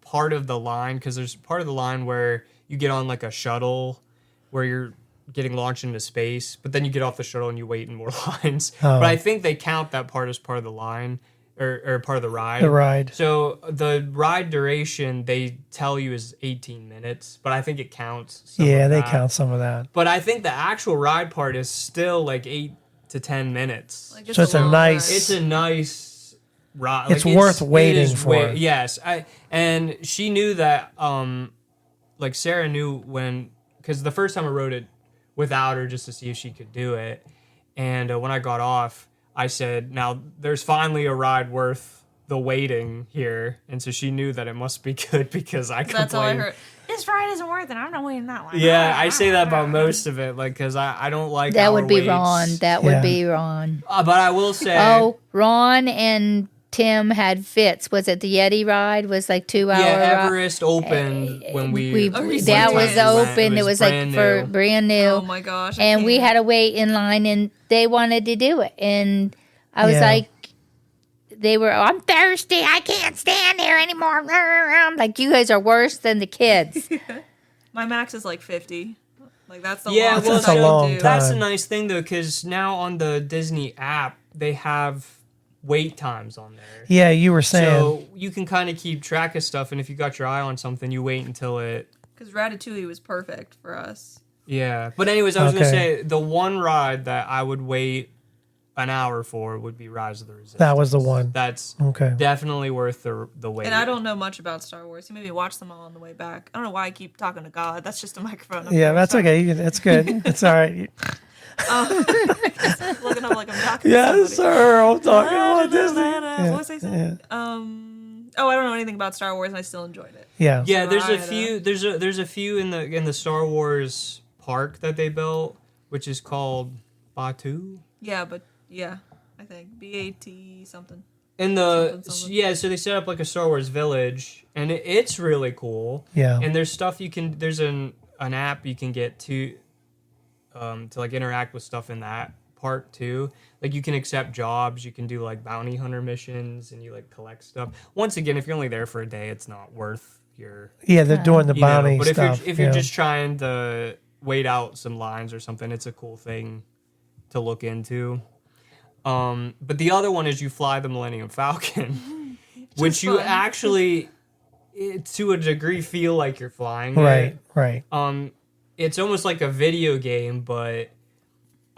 part of the line, because there's part of the line where you get on like a shuttle where you're getting launched into space, but then you get off the shuttle and you wait in more lines. Oh. But I think they count that part as part of the line, or part of the ride. The ride. So the ride duration they tell you is 18 minutes, but I think it counts. some Yeah, of they that. count some of that. But I think the actual ride part is still like 8 to 10 minutes. Like, So it's a long nice- ride. It's a nice ride. It's worth waiting for. Yes, and she knew that. Like Sarah knew because the first time I rode it without her just to see if she could do it, and when I got off, I said, "Now there's finally a ride worth the waiting here," and so she knew that it must be good because I complained. That's all I heard. This ride isn't worth it. I'm not waiting that long. Yeah, I say that about most of it, like because I don't like That hour would be waits. Ron. That Yeah. would be Ron. But I will say, Oh, Ron and Tim had fits. Was it the Yeti ride? Was like 2 hour yeah, ride? Everest opened when we Oh, you that went was to it. open. It was like brand for new. brand new. Oh my gosh. I And we can't. had to wait in line, and they wanted to do it. And I was Yeah. like, I'm thirsty. I can't stand here anymore. I'm like, you guys are worse than the kids. My max is like 50. Like that's the Yeah, longest well, That's a I can long do. time. That's a nice thing though, because now on the Disney app, they have wait times on there. Yeah, you were saying. So you can kind of keep track of stuff, and if you got your eye on something, you wait until it. Because Ratatouille was perfect for us. Yeah, but anyways, I was gonna Okay. say the one ride that I would wait an hour for would be Rise of the Resistance. That was the one. That's Okay. definitely worth the wait. And I don't know much about Star Wars. You maybe watch them all on the way back. I don't know why I keep talking to God. That's just a microphone. Yeah, that's okay. That's good. It's all right. Looking up like I'm talking to Yes, somebody. sir. I'm talking about Disney. What was I saying? Oh, I don't know anything about Star Wars, and I still enjoyed it. Yeah. Yeah, there's a Right, few. There's a few in the Star Wars park that they built, which is called Batu. Yeah, but yeah, I think BAT something. In the Something. yeah, so they set up like a Star Wars village, and it's really cool. Yeah. And there's stuff you can. There's an app you can get to like interact with stuff in that park too. Like you can accept jobs, you can do like bounty hunter missions, and you like collect stuff. Once again, if you're only there for a day, it's not worth your. Yeah, they're doing the You know, bounty but stuff. if you're just trying to wait out some lines or something, it's a cool thing to look into. But the other one is you fly the Millennium Falcon, which you fun. actually, to a degree, feel like you're flying it. Right. It's almost like a video game, but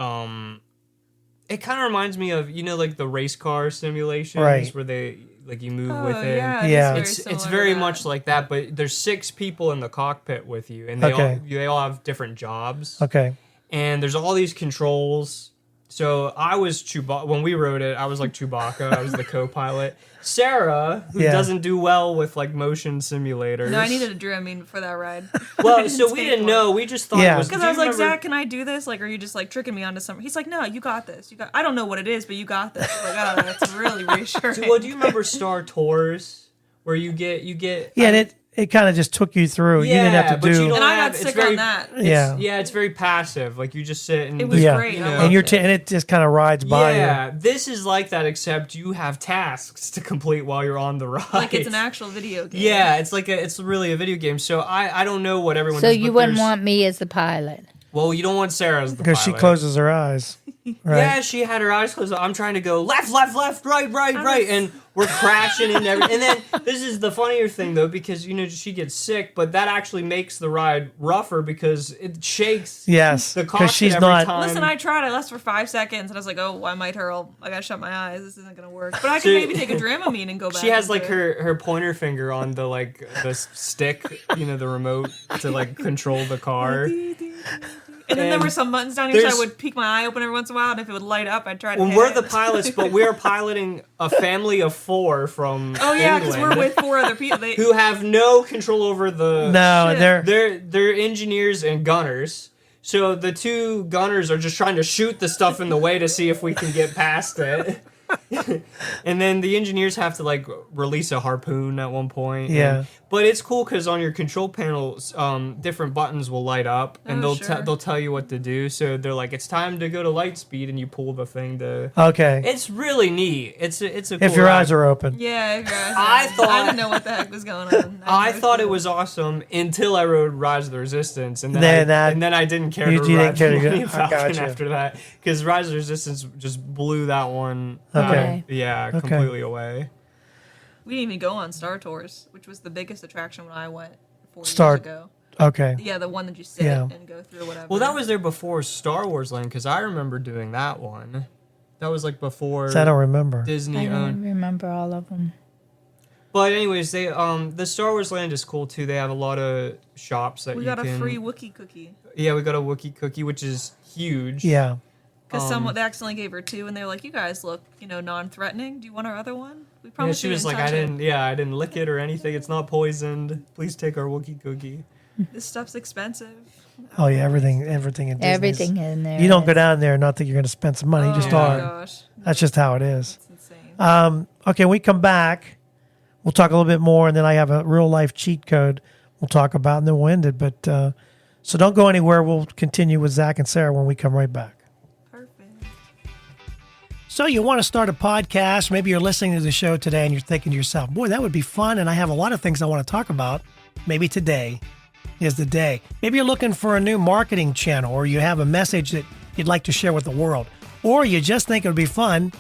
it kind of reminds me of like the race car simulations Right. where they like you move Oh, with it. yeah. Yeah. It's very much like that, but there's 6 people in the cockpit with you, and Okay. they all have different jobs. Okay. And there's all these controls. So I was Chewbacca when we wrote it. I was like Chewbacca. I was the co-pilot. Sarah, who Yeah. doesn't do well with like motion simulators. No, I needed a Dramamine for that ride. Well, so we didn't know. We just thought Yeah. it was Because do I you was like, remember- Zach, can I do this? Like, are you just like tricking me onto something? He's like, no, you got this. I don't know what it is, but you got this. I'm like, oh, that's really reassuring. Well, do you remember Star Tours where you get Yeah, and it kind of just took you through. You didn't have to but you do. don't And I have, got it's sick very, on that. Yeah. it's very passive. Like you just sit and It was Yeah. great. You I know. loved And it. and it just kind of rides by you. Yeah, this is like that, except you have tasks to complete while you're on the ride. Like it's an actual video game. Yeah, it's really a video game. So I don't know what everyone. So does, you but wouldn't there's- want me as the pilot. Well, you don't want Sarah as the Because she pilot. closes her eyes. Right. Yeah, she had her eyes closed. I'm trying to go left, right, and we're crashing and everything. And then this is the funnier thing though, because she gets sick, but that actually makes the ride rougher because it shakes. Yes. The Because cockpit she's every not. time. Listen, I tried. I lasted for 5 seconds, and I was like, "Oh, I might hurl. I gotta shut my eyes. This isn't gonna work." But I So- could maybe take a Dramamine and go back. She has into like it. her pointer finger on the stick, the remote to like control the car. And then there and were some buttons down here, so I there's- would peek my eye open every once in a while, and if it would light up, I'd try to. Well, hit we're it. the pilots, but we're piloting a family of 4 from Oh yeah, because England we're with 4 other people. who have no control over the. No, Shit. They're engineers and gunners. So the 2 gunners are just trying to shoot the stuff in the way to see if we can get past it. And then the engineers have to like release a harpoon at one point. Yeah. But it's cool because on your control panels, different buttons will light up and Oh, they'll sure. they'll tell you what to do. So they're like, it's time to go to light speed, and you pull the thing to. Okay. It's really neat. It's a cool If your ride. eyes are open. Yeah, guys. I thought- I didn't know what the heck was going on. I had no thought it clue. was awesome until I rode Rise of the Resistance, and then Then I didn't care you to didn't ride care to the go- Millennium I Falcon gotcha. after that because Rise of the Resistance just blew that one. Okay. Completely away. We didn't even go on Star Tours, which was the biggest attraction when I went 4 Star- years ago. Okay. Yeah, the one that you sit Yeah. and go through whatever. Well, that was there before Star Wars Land because I remember doing that one. That was like before So I don't remember. Disney I don't owned. remember all of them. But anyways, they the Star Wars Land is cool too. They have a lot of shops that we you got can. a free Wookiee cookie Yeah, we got a Wookiee cookie, which is huge. Yeah. because someone they accidentally gave her 2, and they were like, "You guys look, non-threatening. Do you want our other one?" We Yeah, promised. she we was didn't like, I touch it." didn't. Yeah, I didn't lick it or anything. It's not poisoned. Please take our Wookiee cookie. This stuff's expensive. Oh yeah. Everything in Disney. Everything in there. You don't go is- down there not that you're going to spend some money. You just oh are. my gosh, That's just how it is. it's insane. Okay, when we come back, we'll talk a little bit more, and then I have a real life cheat code we'll talk about, and then we'll end it. But so don't go anywhere. We'll continue with Zack and Sarah when we come right back. Perfect. So you want to start a podcast? Maybe you're listening to the show today, and you're thinking to yourself, "Boy, that would be fun," and I have a lot of things I want to talk about. Maybe today is the day. Maybe you're looking for a new marketing channel, or you have a message that you'd like to share with the world, or you just think it would be fun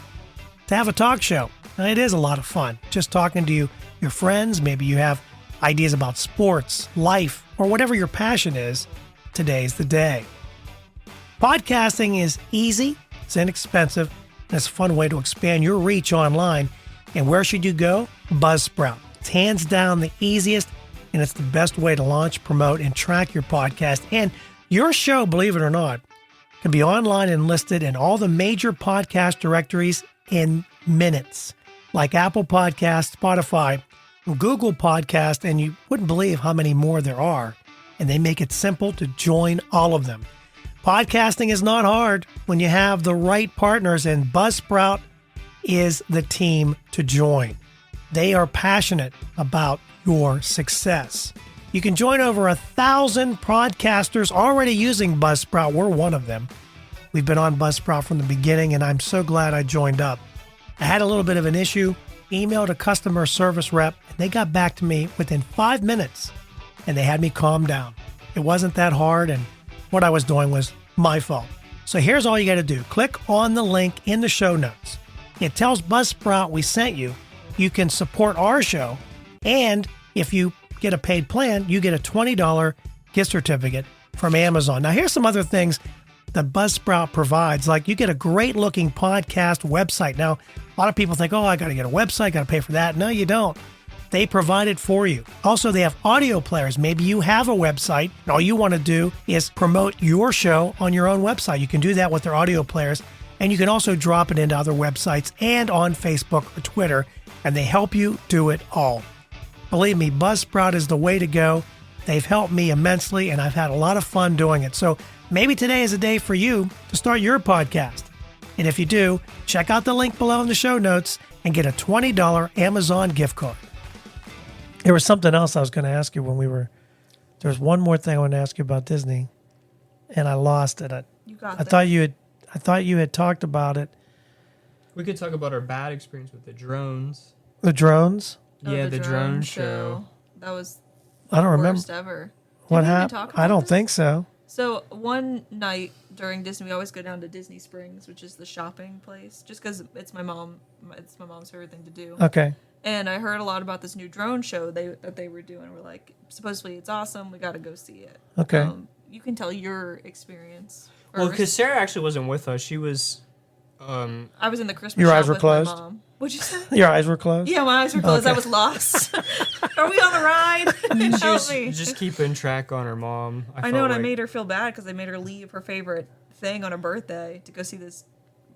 to have a talk show. Now, it is a lot of fun just talking to your friends. Maybe you have ideas about sports, life, or whatever your passion is. Today's the day. Podcasting is easy, it's inexpensive, and it's a fun way to expand your reach online. And where should you go? Buzzsprout. It's hands down the easiest, and it's the best way to launch, promote, and track your podcast. And your show, believe it or not, can be online and listed in all the major podcast directories in minutes, like Apple Podcasts, Spotify, Google Podcast, and you wouldn't believe how many more there are. And they make it simple to join all of them. Podcasting is not hard when you have the right partners, and Buzzsprout is the team to join. They are passionate about your success. You can join over 1,000 podcasters already using Buzzsprout. We're one of them. We've been on Buzzsprout from the beginning, and I'm so glad I joined up. I had a little bit of an issue, emailed a customer service rep, and they got back to me within 5 minutes, and they had me calm down. It wasn't that hard, and what I was doing was my fault. So here's all you got to do. Click on the link in the show notes. It tells Buzzsprout we sent you. You can support our show, and if you get a paid plan, you get a $20 gift certificate from Amazon. Now, here's some other things that Buzzsprout provides. Like, you get a great-looking podcast website. Now, a lot of people think, oh, I got to get a website, got to pay for that. No, you don't. They provide it for you. Also, they have audio players. Maybe you have a website, and all you want to do is promote your show on your own website. You can do that with their audio players, and you can also drop it into other websites and on Facebook or Twitter, and they help you do it all. Believe me, Buzzsprout is the way to go. They've helped me immensely, and I've had a lot of fun doing it. So maybe today is a day for you to start your podcast. And if you do, check out the link below in the show notes and get a $20 Amazon gift card. There was something else I was going to ask you there was one more thing I wanted to ask you about Disney, and I lost it. I thought you had talked about it. We could talk about our bad experience with the drones. The drones? Yeah, the drone show. That was I don't remember. worst ever. What happened? I don't think so. So one night during Disney, we always go down to Disney Springs, which is the shopping place, just because it's my mom's favorite thing to do. Okay. And I heard a lot about this new drone show that they were doing. We're like, supposedly it's awesome. We got to go see it. Okay. You can tell your experience. Well, because Sarah actually wasn't with us. She was. I was in the Christmas Your shop eyes were with closed? my mom. What'd you say? Your eyes were closed? Yeah, my eyes were closed. Okay. I was lost. Are we on the ride? She Help was me. just keeping track on her mom. I know, and I made her feel bad because I made her leave her favorite thing on her birthday to go see this.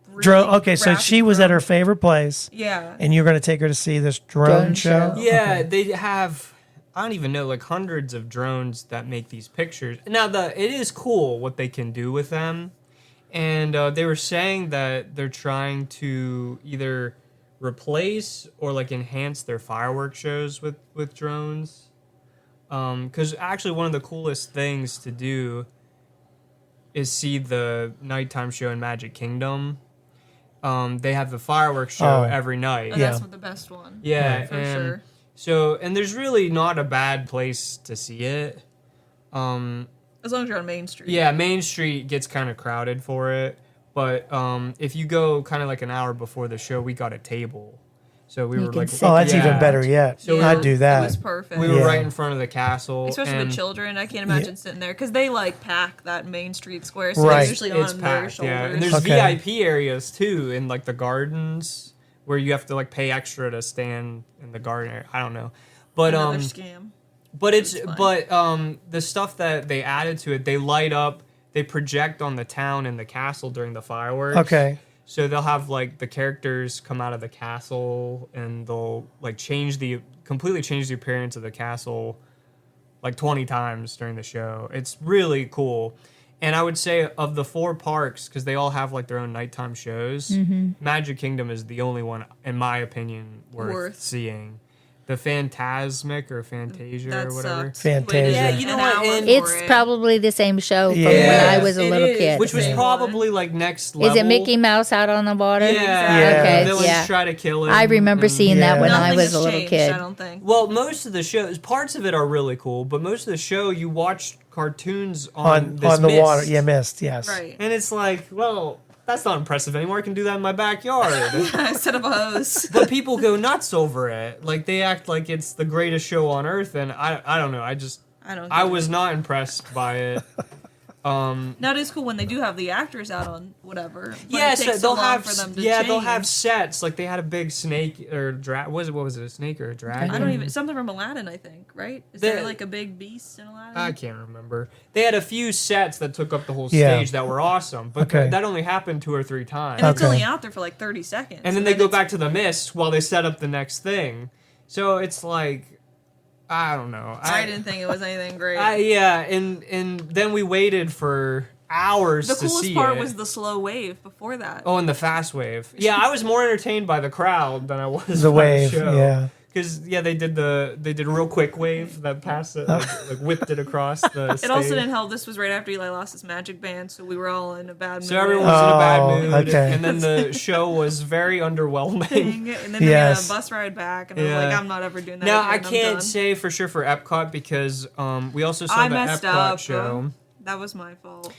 Really Okay, so crappy she was at drone. her favorite place, Yeah. and you're going to take her to see this drone show? Yeah, they have. I don't even know, like hundreds of drones that make these pictures. Now, it is cool what they can do with them, and they were saying that they're trying to either replace or like enhance their fireworks shows with drones. Because actually, one of the coolest things to do is see the nighttime show in Magic Kingdom. They have the fireworks show every night. Oh, that's the best one. Yeah, for sure. So, and there's really not a bad place to see it. As long as you're on Main Street. Yeah, Main Street gets kind of crowded for it. But if you go kind of like an hour before the show, we got a table. So we You were can like, sit Oh, that's yeah. even better yet. So I'd do It that. was perfect. We were Yeah. right in front of the castle. Especially and with children. I can't imagine sitting there because they like pack that Main Street square. So Right. they're usually It's on their packed, shoulders. yeah. And there's Okay. VIP areas too in like the gardens where you have to like pay extra to stand in the garden area. I don't know. But Another scam. But It's fun. the stuff that they added to it, they light up, they project on the town and the castle during the fireworks. Okay. So they'll have like the characters come out of the castle and they'll like completely change the appearance of the castle like 20 times during the show. It's really cool. And I would say of the 4 parks, because they all have like their own nighttime shows, Magic Kingdom is the only one, in my opinion, worth seeing. The Phantasmic or Fantasia That or whatever. sucks. Fantasia. Waited Yeah, you know an what, hour and- for It's it. probably the same show from Yeah. when I was a It little is, kid. which was Same probably like next level. Is it Mickey Mouse out on the water? Yeah. Yeah. Okay, Villains yeah. try to kill him. I remember and- seeing Yeah. that when I Nothing was has a little changed, kid. I don't think. Well, most of the shows, parts of it are really cool, but most of the show you watch cartoons on this On the mist. water. Yeah, mist, yes. Right. And it's like, well, that's not impressive anymore. I can do that in my backyard. Instead of a hose. But people go nuts over it. Like, they act like it's the greatest show on earth, and I don't know. I was not impressed by it. Now it is cool when they do have the actors out on whatever. But Yes, it takes they'll so long have for them to they'll have change. sets. Like, they had a big snake or what was it, a snake or a dragon? I don't even something from Aladdin, I think, right? Is there like a big beast in Aladdin? I can't remember. They had a few sets that took up the whole Yeah. stage that were awesome, but Okay. that only happened 2 or 3 times. And it's Okay. only out there for like 30 seconds. And then they go back to the mist while they set up the next thing. So it's like, I don't know. I didn't think it was anything great. And then we waited for hours the to see coolest part it. was the slow wave before that. Oh, and the fast wave. Yeah, I was more entertained by the crowd than I was The by wave, the show. yeah. Because they did a real quick wave that passed it, like whipped it across the stage. It also didn't help. This was right after Eli lost his magic band, so we were all in a bad mood. So everyone was in a bad Oh, mood, okay. and then the show was very underwhelming. And then they Yes. had a bus ride back, and I was Yeah. like, I'm not ever doing that Now again. I I'm can't done. say for sure for Epcot because we also saw I the messed Epcot up. show. That was my fault.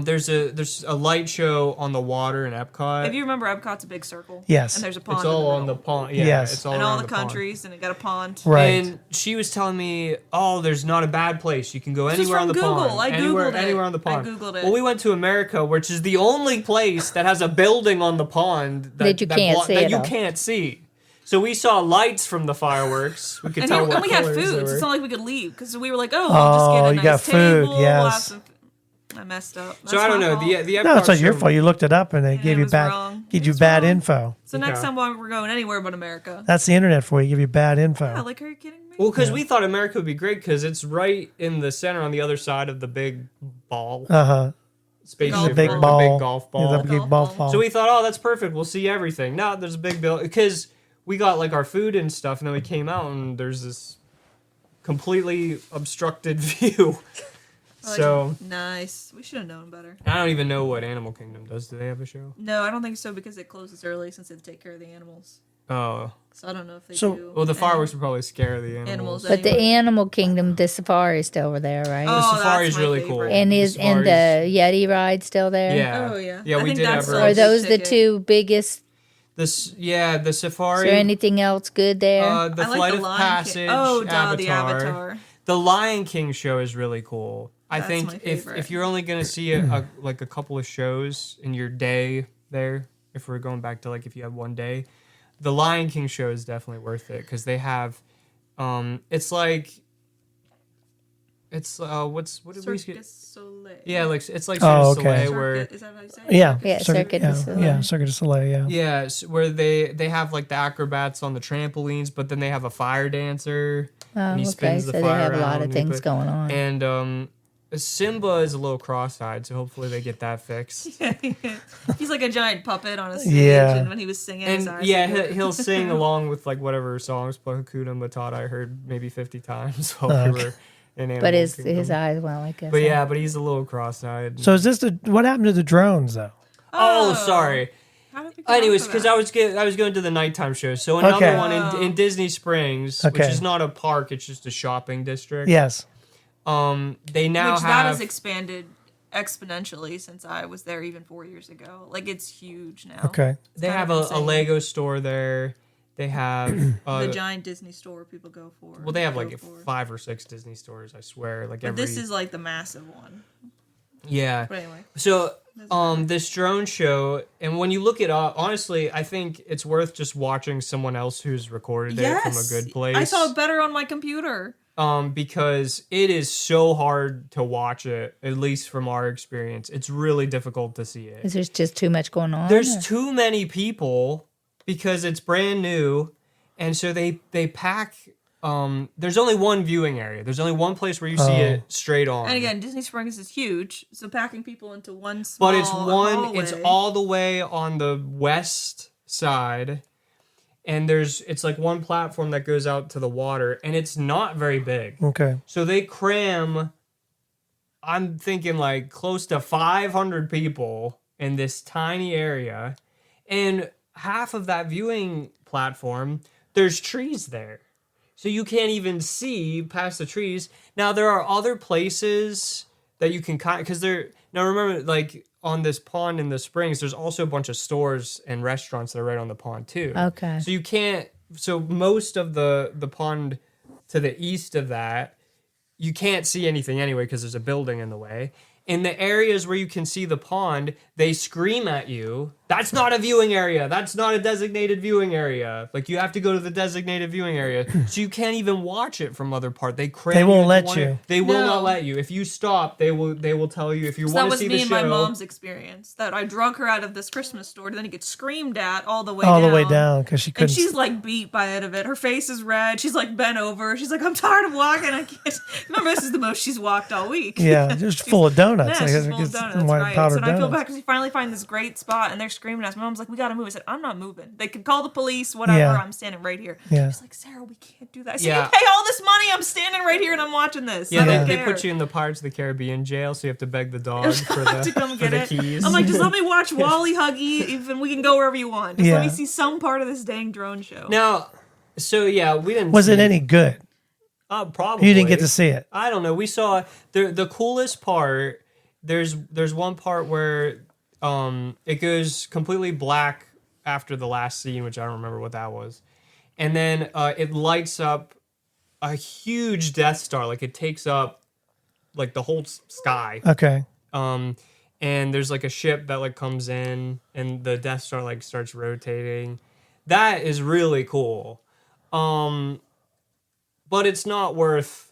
There's a light show on the water in Epcot. If you remember, Epcot's a big circle. Yes. And there's a pond. It's in all the on the middle. pond. Yeah, Yes. it's all And around all the the pond. countries, and it got a pond. Right. And she was telling me, "Oh, there's not a bad place. You can go This is anywhere on the from Google. pond. I anywhere, Googled it. anywhere on the I pond." Googled it. Well, we went to America, which is the only place that has a building on the pond That you can't see that at you all. can't see. So we saw lights from the fireworks. We could And, tell here, what and we had colors they food. were. It's not like we could leave because we were like, oh, we'll just get Oh, a you nice got food, table. We'll yes. have some. I messed up. So I don't know. The Epcot No, it's not your show- fault. You looked it up and they gave it you was bad wrong. give It you was bad wrong. info. So next Yeah. time we're going anywhere but America. That's the internet for you. Give you bad info. Yeah, like, are you kidding me? Well, because we thought America would be great because it's right in the center on the other side of the big ball. Spaceship. Golf Big ball. ball. The big golf ball. Yeah, the big Golf ball ball. ball. So we thought, oh, that's perfect. We'll see everything. No, there's a big bill because we got like our food and stuff, and then we came out and there's this completely obstructed view. Like, So nice. We should have known better. I don't even know what Animal Kingdom does. Do they have a show? No, I don't think so because it closes early since they take care of the animals. Oh, So I don't know if they So- do. well, the any fireworks would probably scare the animals. Animals. But the Anyway. Animal Kingdom, the safari is still over there, right? Oh, The that's safari's my really favorite. cool. and is and the Yeti ride still there? Yeah. Oh, yeah. Yeah, I we think did that's ever. the- Are those the ticket. two biggest? The Is safari. there anything else good there? The I like Flight the of Lion Passage. King. Oh, duh, Avatar. the Avatar. The Lion King show is really cool. I That's think my if favorite. you're only gonna see a couple of shows in your day there, if we're going back to like if you have one day, the Lion King show is definitely worth it because they have, it's like, it's what did we Cirque get? du Soleil. Yeah, like it's like Oh, Cirque du okay. Soleil where. Is that how you say it? Yeah. Yeah, Circuit du Soleil. Yeah, Circuit du Soleil, yeah. Yeah, where they have like the acrobats on the trampolines, but then they have a fire dancer. Oh, and he okay. spins So the they fire have a lot around of and things going on. And Simba is a little cross-eyed, so hopefully they get that fixed. He's like a giant puppet on a stage, Yeah. and when he was singing, his And eyes yeah, would go- he'll sing along with like whatever songs, Hakuna Matata I heard maybe 50 times while we were in Animal But his Kingdom. eyes went like this. But yeah, but he's a little cross-eyed. So is this what happened to the drones though? oh, sorry. How did we get Anyways, off of because that? I was going to the nighttime show. So another Okay. one in Disney Springs, which Okay. is not a park, it's just a shopping district. Yes. They now Which that have has expanded exponentially since I was there even 4 years ago. Like, it's huge now. Okay. they kind have of a insane. Lego store there. They have The giant Disney store people go for. well, they have like go for. 5 or 6 Disney stores. I swear, like But every this is like the massive one. yeah. But anyway. So this drone show, and when you look it up, honestly, I think it's worth just watching someone else who's recorded it from a good place. I saw it better on my computer. Because it is so hard to watch it, at least from our experience. It's really difficult to see it. Is there just too much going on? There's or- too many people because it's brand new, and so they pack. There's only one viewing area. There's only one place where you see it straight on. And again, Disney Springs is huge, so packing people into one small but it's one. It's hallway- all the way on the west side, and it's like one platform that goes out to the water, and it's not very big. Okay. So they cram, I'm thinking like close to 500 people in this tiny area. And half of that viewing platform, there's trees there. So you can't even see past the trees. Now there are other places that you can because now remember, like on this pond in the springs, there's also a bunch of stores and restaurants that are right on the pond too. Okay. So you can't. So most of the pond to the east of that, you can't see anything anyway because there's a building in the way. In the areas where you can see the pond, they scream at you. That's not a viewing area. That's not a designated viewing area. Like, you have to go to the designated viewing area. So you can't even watch it from other part. They cram They won't into let one- you. They will No. not let you. If you stop, they will tell you if you So that want to was see me the and show. my mom's experience. That I drug her out of this Christmas store, and then he gets screamed at all the way All down. the way down because she And couldn't. she's like beat by it of it. Her face is red. She's like bent over. She's like, I'm tired of walking. I can't. Remember, this is the most she's walked all week. yeah, just full of donuts. Yeah, I she's guess it full of gets donuts, white right? powdered So then I feel donuts. bad because we finally find this great spot, and they're screaming at us. My mom's like, we gotta move. I said, I'm not moving. They can call the police, whatever. Yeah. I'm standing right here. Yeah. She's like, Sarah, we can't do that. I said, Yeah. you pay all this money. I'm standing right here, and I'm watching this. Yeah, I don't they care. put you in the Pirates of the Caribbean jail, so you have to beg the dog for to the, come for get the it. keys. I'm like, just let me watch Wally Huggy, even we can go wherever you want. Just let me Yeah. see some part of this dang drone show. Now, so yeah, we didn't. Was see, it any good? Probably. You didn't get to see it. I don't know. We saw the coolest part. There's one part where it goes completely black after the last scene, which I don't remember what that was, and then it lights up a huge Death Star, like it takes up like the whole sky. Okay. And there's like a ship that like comes in, and the Death Star like starts rotating. That is really cool. But it's not worth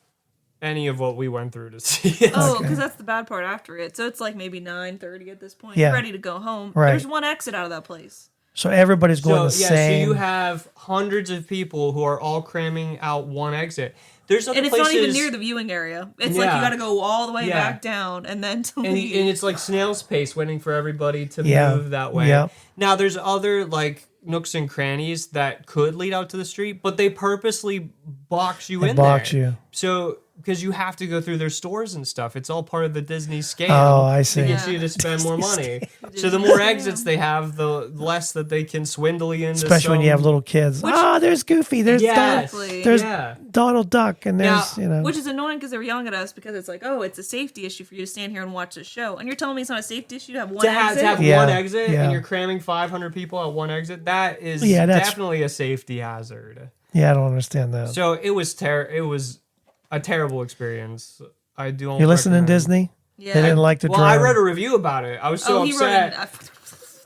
any of what we went through to see it. Oh, because that's the bad part after it. So it's like maybe 9:30 at this point. Yeah. You're ready to go home. Right. There's one exit out of that place. So everybody's going the So same. you have hundreds of people who are all cramming out one exit. There's other And it's places, not even near the viewing area. It's like Yeah. you got to go all the way Yeah. back down and then to and leave. it's like snail's pace, waiting for everybody to Yeah. move that way. Yeah. Now there's other like nooks and crannies that could lead out to the street, but they purposely box you in box there. you. So because you have to go through their stores and stuff, it's all part of the Disney scam. Oh, I see. To get Yeah. you to spend more money. So the Disney more scam. exits they have, the less that they can swindle you into. Especially when you have little kids. There's Goofy. There's Yes. Exactly. There's Yeah. Donald Duck, and there's Now, Which is annoying because they were yelling at us because it's like, oh, it's a safety issue for you to stand here and watch the show. And you're telling me it's not a safety issue to have one to have exit? Yeah, one exit yeah. and you're cramming 500 people at one exit, that is Yeah, that's- definitely a safety hazard. Yeah, I don't understand that. So it was a terrible experience. I do. You listening, recommend- Disney? Yeah. They didn't like the Well, drone. I wrote a review about it. I was so Oh, he wrote upset. it.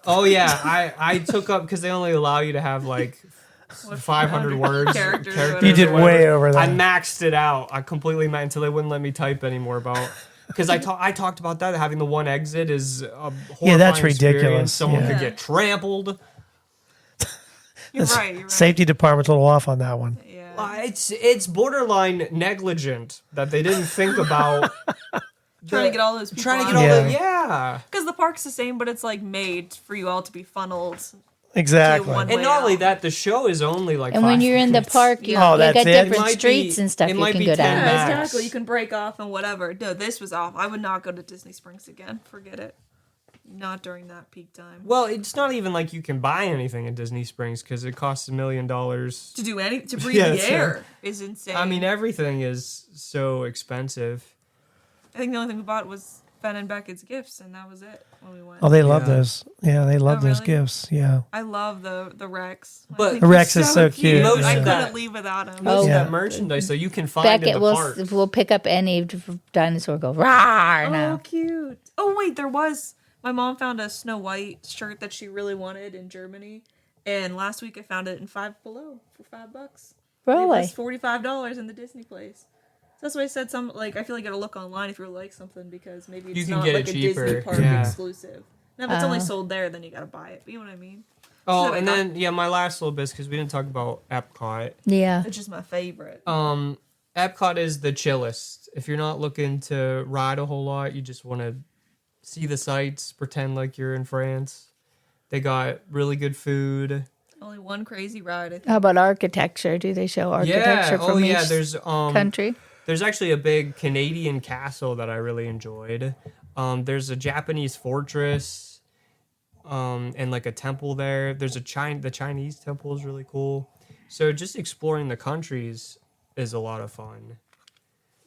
Oh yeah, I took up because they only allow you to have like 500 words. Characters or characters whatever. You did or whatever. way over that. I maxed it out. I completely maxed until they wouldn't let me type anymore about. Because I talked about that, having the one exit is a horrifying that's experience. ridiculous. Someone Yeah. could get trampled. You're right. You're right. Safety department's a little off on that one. Yeah. It's borderline negligent that they didn't think about Trying to get all those people trying to out. get all the Yeah. Because the park's the same, but it's like made for you all to be funneled. Exactly. one- And way not only out. that, the show is only like. And when 5 you're in the minutes. park, you, Oh, you that's got it? different It might be- streets and stuff it you might can be go 10 down. Yeah, max. exactly. You can break off and whatever. No, this was off. I would not go to Disney Springs again. Forget it. Not during that peak time. Well, it's not even like you can buy anything in Disney Springs because it costs $1 million. To breathe Yeah, the so- air is insane. I mean, everything is so expensive. I think the only thing we bought was Ben and Beckett's gifts, and that was it when we went. Oh, they love Yeah. those. Yeah, they love those really? gifts. Yeah. I love the Rex. I But- think The Rex he's is so cute. Most I of couldn't that- leave without him. Most of Yeah. that merchandise that you can find in Beckett the will park. will pick up any dinosaur. Go rawr Oh, now. cute. Oh, wait, there was. My mom found a Snow White shirt that she really wanted in Germany, and last week I found it in Five Below for $5. It Really? was $45 in the Disney place. So that's why I said I feel like you gotta look online if you like something because maybe it's You can not get like it a cheaper, Disney park yeah. exclusive. Now if it's only sold there, then you gotta buy it. But you know what I mean? Oh, So and I- then yeah, my last little bit because we didn't talk about Epcot. Yeah. It's just my favorite. Epcot is the chillest. If you're not looking to ride a whole lot, you just want to see the sights, pretend like you're in France. They got really good food. Only one crazy ride. I think. How about architecture? Do they show architecture Yeah. Oh from yeah. each There's country? There's actually a big Canadian castle that I really enjoyed. There's a Japanese fortress, and like a temple there. There's the Chinese temple is really cool. So just exploring the countries is a lot of fun.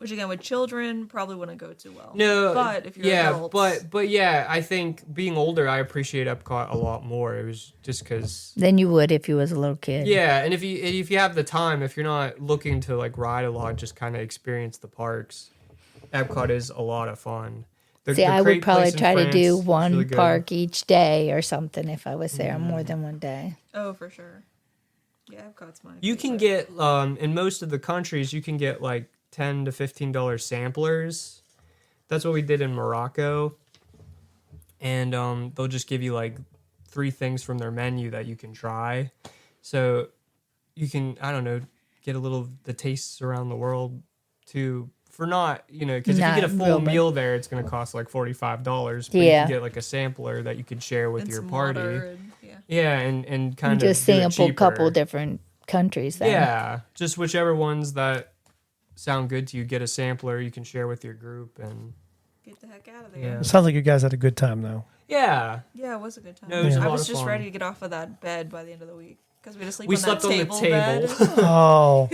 Which again, with children, probably wouldn't go too well. No, but if you're yeah, adults, but yeah, I think being older, I appreciate Epcot a lot more. It was just because, Than you would if you was a little kid. yeah, and if you have the time, if you're not looking to like ride a lot, just kind of experience the parks. Epcot is a lot of fun. See, I would Great probably Place in try to France, do it's one really good. park each day or something if I was there more than one day. oh, for sure. Yeah, Epcot's mine. You can get in most of the countries, you can get like $10 to $15 samplers. That's what we did in Morocco, and they'll just give you like 3 things from their menu that you can try. So you can, I don't know, get a little the tastes around the world too. For not, because if you get a Not full real bad. meal there, it's going to cost like $45. But you Yeah. can get like a sampler that you could share with and your some party. water and, yeah. Yeah, and kind of Just do it sample a couple cheaper. different countries then. Yeah, just whichever ones that sound good to you. Get a sampler you can share with your group, and Get the heck out of there. yeah, It sounds like you guys had a good time, though. yeah. Yeah, it was a good time. No, it was a I lot was of just fun. ready to get off of that bed by the end of the week because we had to sleep We on slept that on the table. table. Bed. Oh,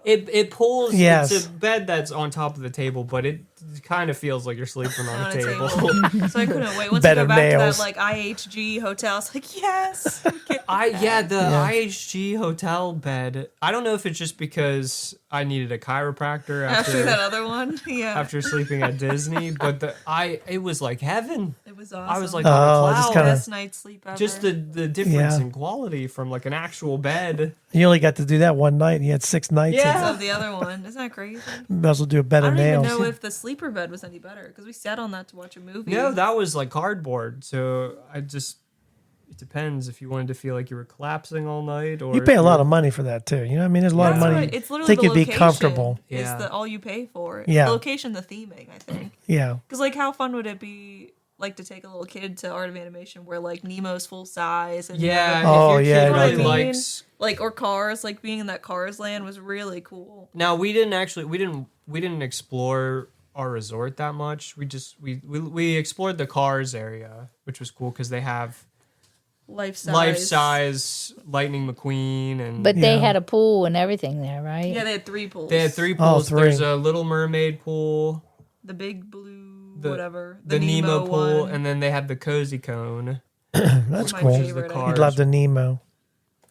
It pulls. Yes. It's a bed that's on top of the table, but it kind of feels like you're sleeping on on a a table. table. So I couldn't wait. Once Bed I of go back nails. to that like IHG hotel, it's like yes. The IHG hotel bed. I don't know if it's just because I needed a chiropractor After that other one, yeah, after sleeping at Disney, but it was like heaven. it was awesome. I was like Oh, on a just cloud. kinda- best night's sleep ever. Just the difference Yeah. in quality from like an actual bed. you only got to do that one night, and you had 6 nights. Yeah. of the other one. Isn't that crazy? You might as well do a bed I of don't even nails. know if the sleeper bed was any better because we sat on that to watch a movie. No, that was like cardboard. So it depends if you wanted to feel like you were collapsing all night or You pay a lot of money for that too. You know, what I mean, there's a lot of That's money. what- it's literally think the you'd be location comfortable. Is Yeah. the all you pay for? Yeah. The location, the theming. I think Yeah, because like how fun would it be? Like to take a little kid to Art of Animation where like Nemo's full size and Yeah. Oh, if your yeah, kid that'd really be- likes. like or Cars, like being in that Cars land was really cool. Now we didn't explore our resort that much. We explored the Cars area, which was cool because they have Life life-size Lightning McQueen and But they Yeah. had a pool and everything there, right? Yeah, they had 3 pools. they had 3 Oh, pools. 3. There's a Little Mermaid pool, The big blue, the- whatever. the Nemo pool, one. and then they had the Cozy Cone. that's my cool. favorite. The You'd You'd cars. love the Nemo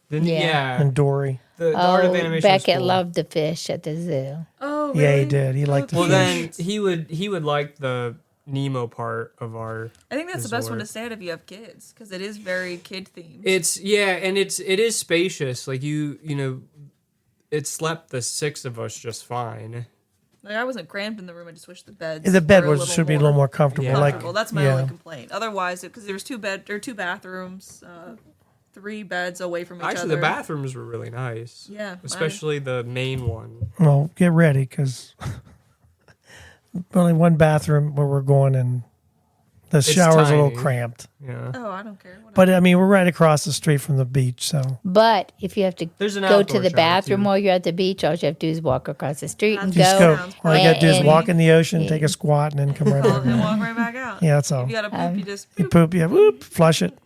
Then, Yeah. yeah. and Dory. The Art of Oh, Animation was Beckett cool. loved the fish at the zoo. Oh, really? Yeah, he did. He liked the Well, fish. then he would like the Nemo part of our. I think that's the best one to resort. stay at if you have kids because it is very kid themed. And it is spacious. Like it slept the 6 of us just fine. Like I wasn't cramped in the room. I just wish the beds. The bed were a should be a little more comfortable. Yeah. Like, comfortable. That's my yeah. only complaint. Otherwise, because there was 2 bathrooms, 3 beds away from each Actually, other. the bathrooms were really nice. Yeah, especially the main one. Well, get ready because only one bathroom where we're going, and the shower's a little tiny. cramped. Yeah, Oh, I don't care. Whatever. But I mean, we're right across the street from the beach, so But if you have to There's an go to outdoor the shower, bathroom too. while you're at the beach, all you have to do is walk across the street and Just just go. go. Sounds All you got to do is And- walk in the ocean, take a squat, and then come right and back. walk right back out. Yeah, that's all. If you got to poop, you just You poop. poop, yeah, whoop, flush it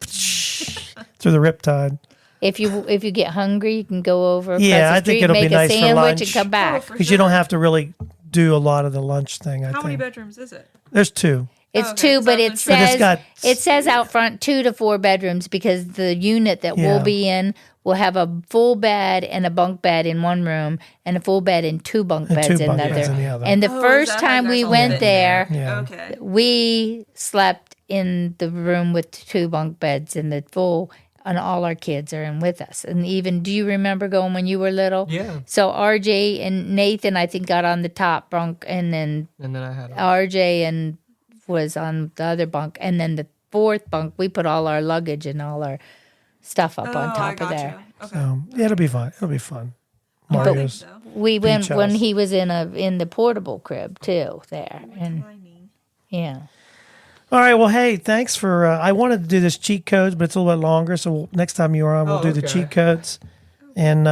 through the riptide. If you get hungry, you can go over across Yeah, the I think street, it'll be make nice a for sandwich, lunch. and come Oh, back. for Because you don't sure. have to really do a lot of the lunch thing. I How many think bedrooms is it? there's 2. It's Oh, okay, 2, so but I it wasn't sure. But it's says got- it says out front 2 to 4 bedrooms because the unit that Yeah. we'll be in will have a full bed and a bunk bed in one room and a full bed and 2 bunk And beds 2 in bunk the beds other. in the other. And the Oh, is first that how time you we guys all went fit in there, Yeah. Okay. we slept in the room with 2 bunk beds and the full, and all our kids are in with us. And even, do you remember going when you were little? Yeah. So RJ and Nathan, I think, got on the top bunk, and then And then I had RJ and was on the other bunk, and then the 4th bunk, we put all our luggage and all our stuff up on Oh, I top of got there. you. Okay. Yeah, it'll be fun. It'll be fun. I think Mario's. so. We went when house. he was in the portable crib too there, and Tiny. yeah. All right. Well, hey, thanks for. I wanted to do this cheat codes, but it's a little bit longer. So next time you're on, we'll Oh, do the okay. cheat codes. And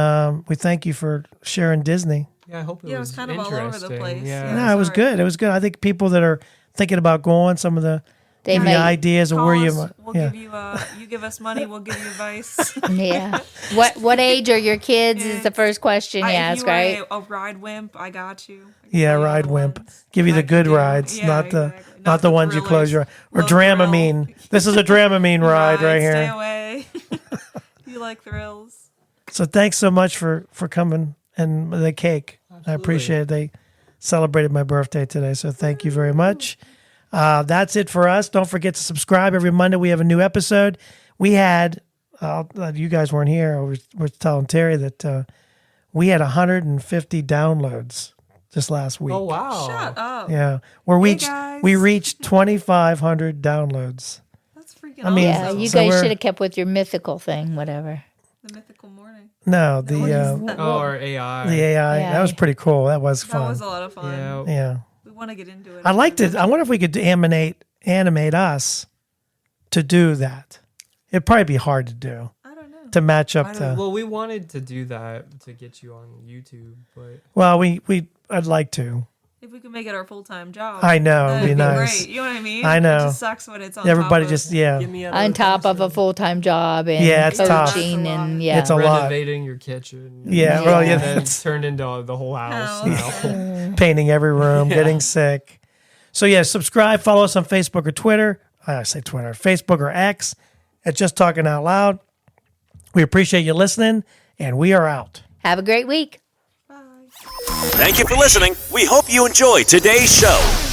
we thank you for sharing Disney. Yeah, I hope it Yeah, it was was kind of all over the interesting. place. Yeah. Yeah. No, it was sorry. good. It was good. I think people that are thinking about going, some of the They give you may, ideas of Call where us, we'll yeah. give you you give us money, we'll give you advice. yeah. What age are your kids? Is the first question you If ask, you are right? a ride wimp, I got you. I can Yeah, tell you ride other wimp. ones Give you that the I good can do. rides, Yeah, not the exactly. not the ones you close your or Love thrill. Dramamine. This is a Dramamine ride right Stay here. away. You like thrills. So thanks so much for coming and the cake. I appreciate it. They celebrated my birthday today, so thank you very much. That's it for us. Don't forget to subscribe. Every Monday we have a new episode. We had, you guys weren't here. I was telling Terry that we had 150 downloads just last week. Oh wow! Shut up. Yeah, guys. we reached 2,500 downloads. That's freaking I mean, Yeah, awesome. you So guys we're- should have kept with your mythical thing, whatever. The mythical morning. No, What is the Or AI. AI. Yeah. That was pretty cool. That was That fun. was a lot of fun. Yeah. Yeah. We want to get into it. I liked it. I wonder if we could animate us to do that. It'd probably be hard to do I don't know. to match up I to. don't, well, we wanted to do that to get you on YouTube, but Well, I'd like to. If we could make it our full-time job. I know, that'd it'd be nice. great. You know what I mean? I know. It just sucks when it's on Everybody top just of yeah. give me On top of a full-time job and Yeah, it's tough. coaching That's a and lot. yeah. It's a lot. renovating your kitchen. Yeah, well, yeah, And then that's- turned into the whole house. House. now. Painting every room, getting sick. So yeah, subscribe, follow us on Facebook or Twitter. I say Twitter, Facebook or X at Just Talking Out Loud. We appreciate you listening, and we are out. Have a great week. Bye. Thank you for listening. We hope you enjoyed today's show.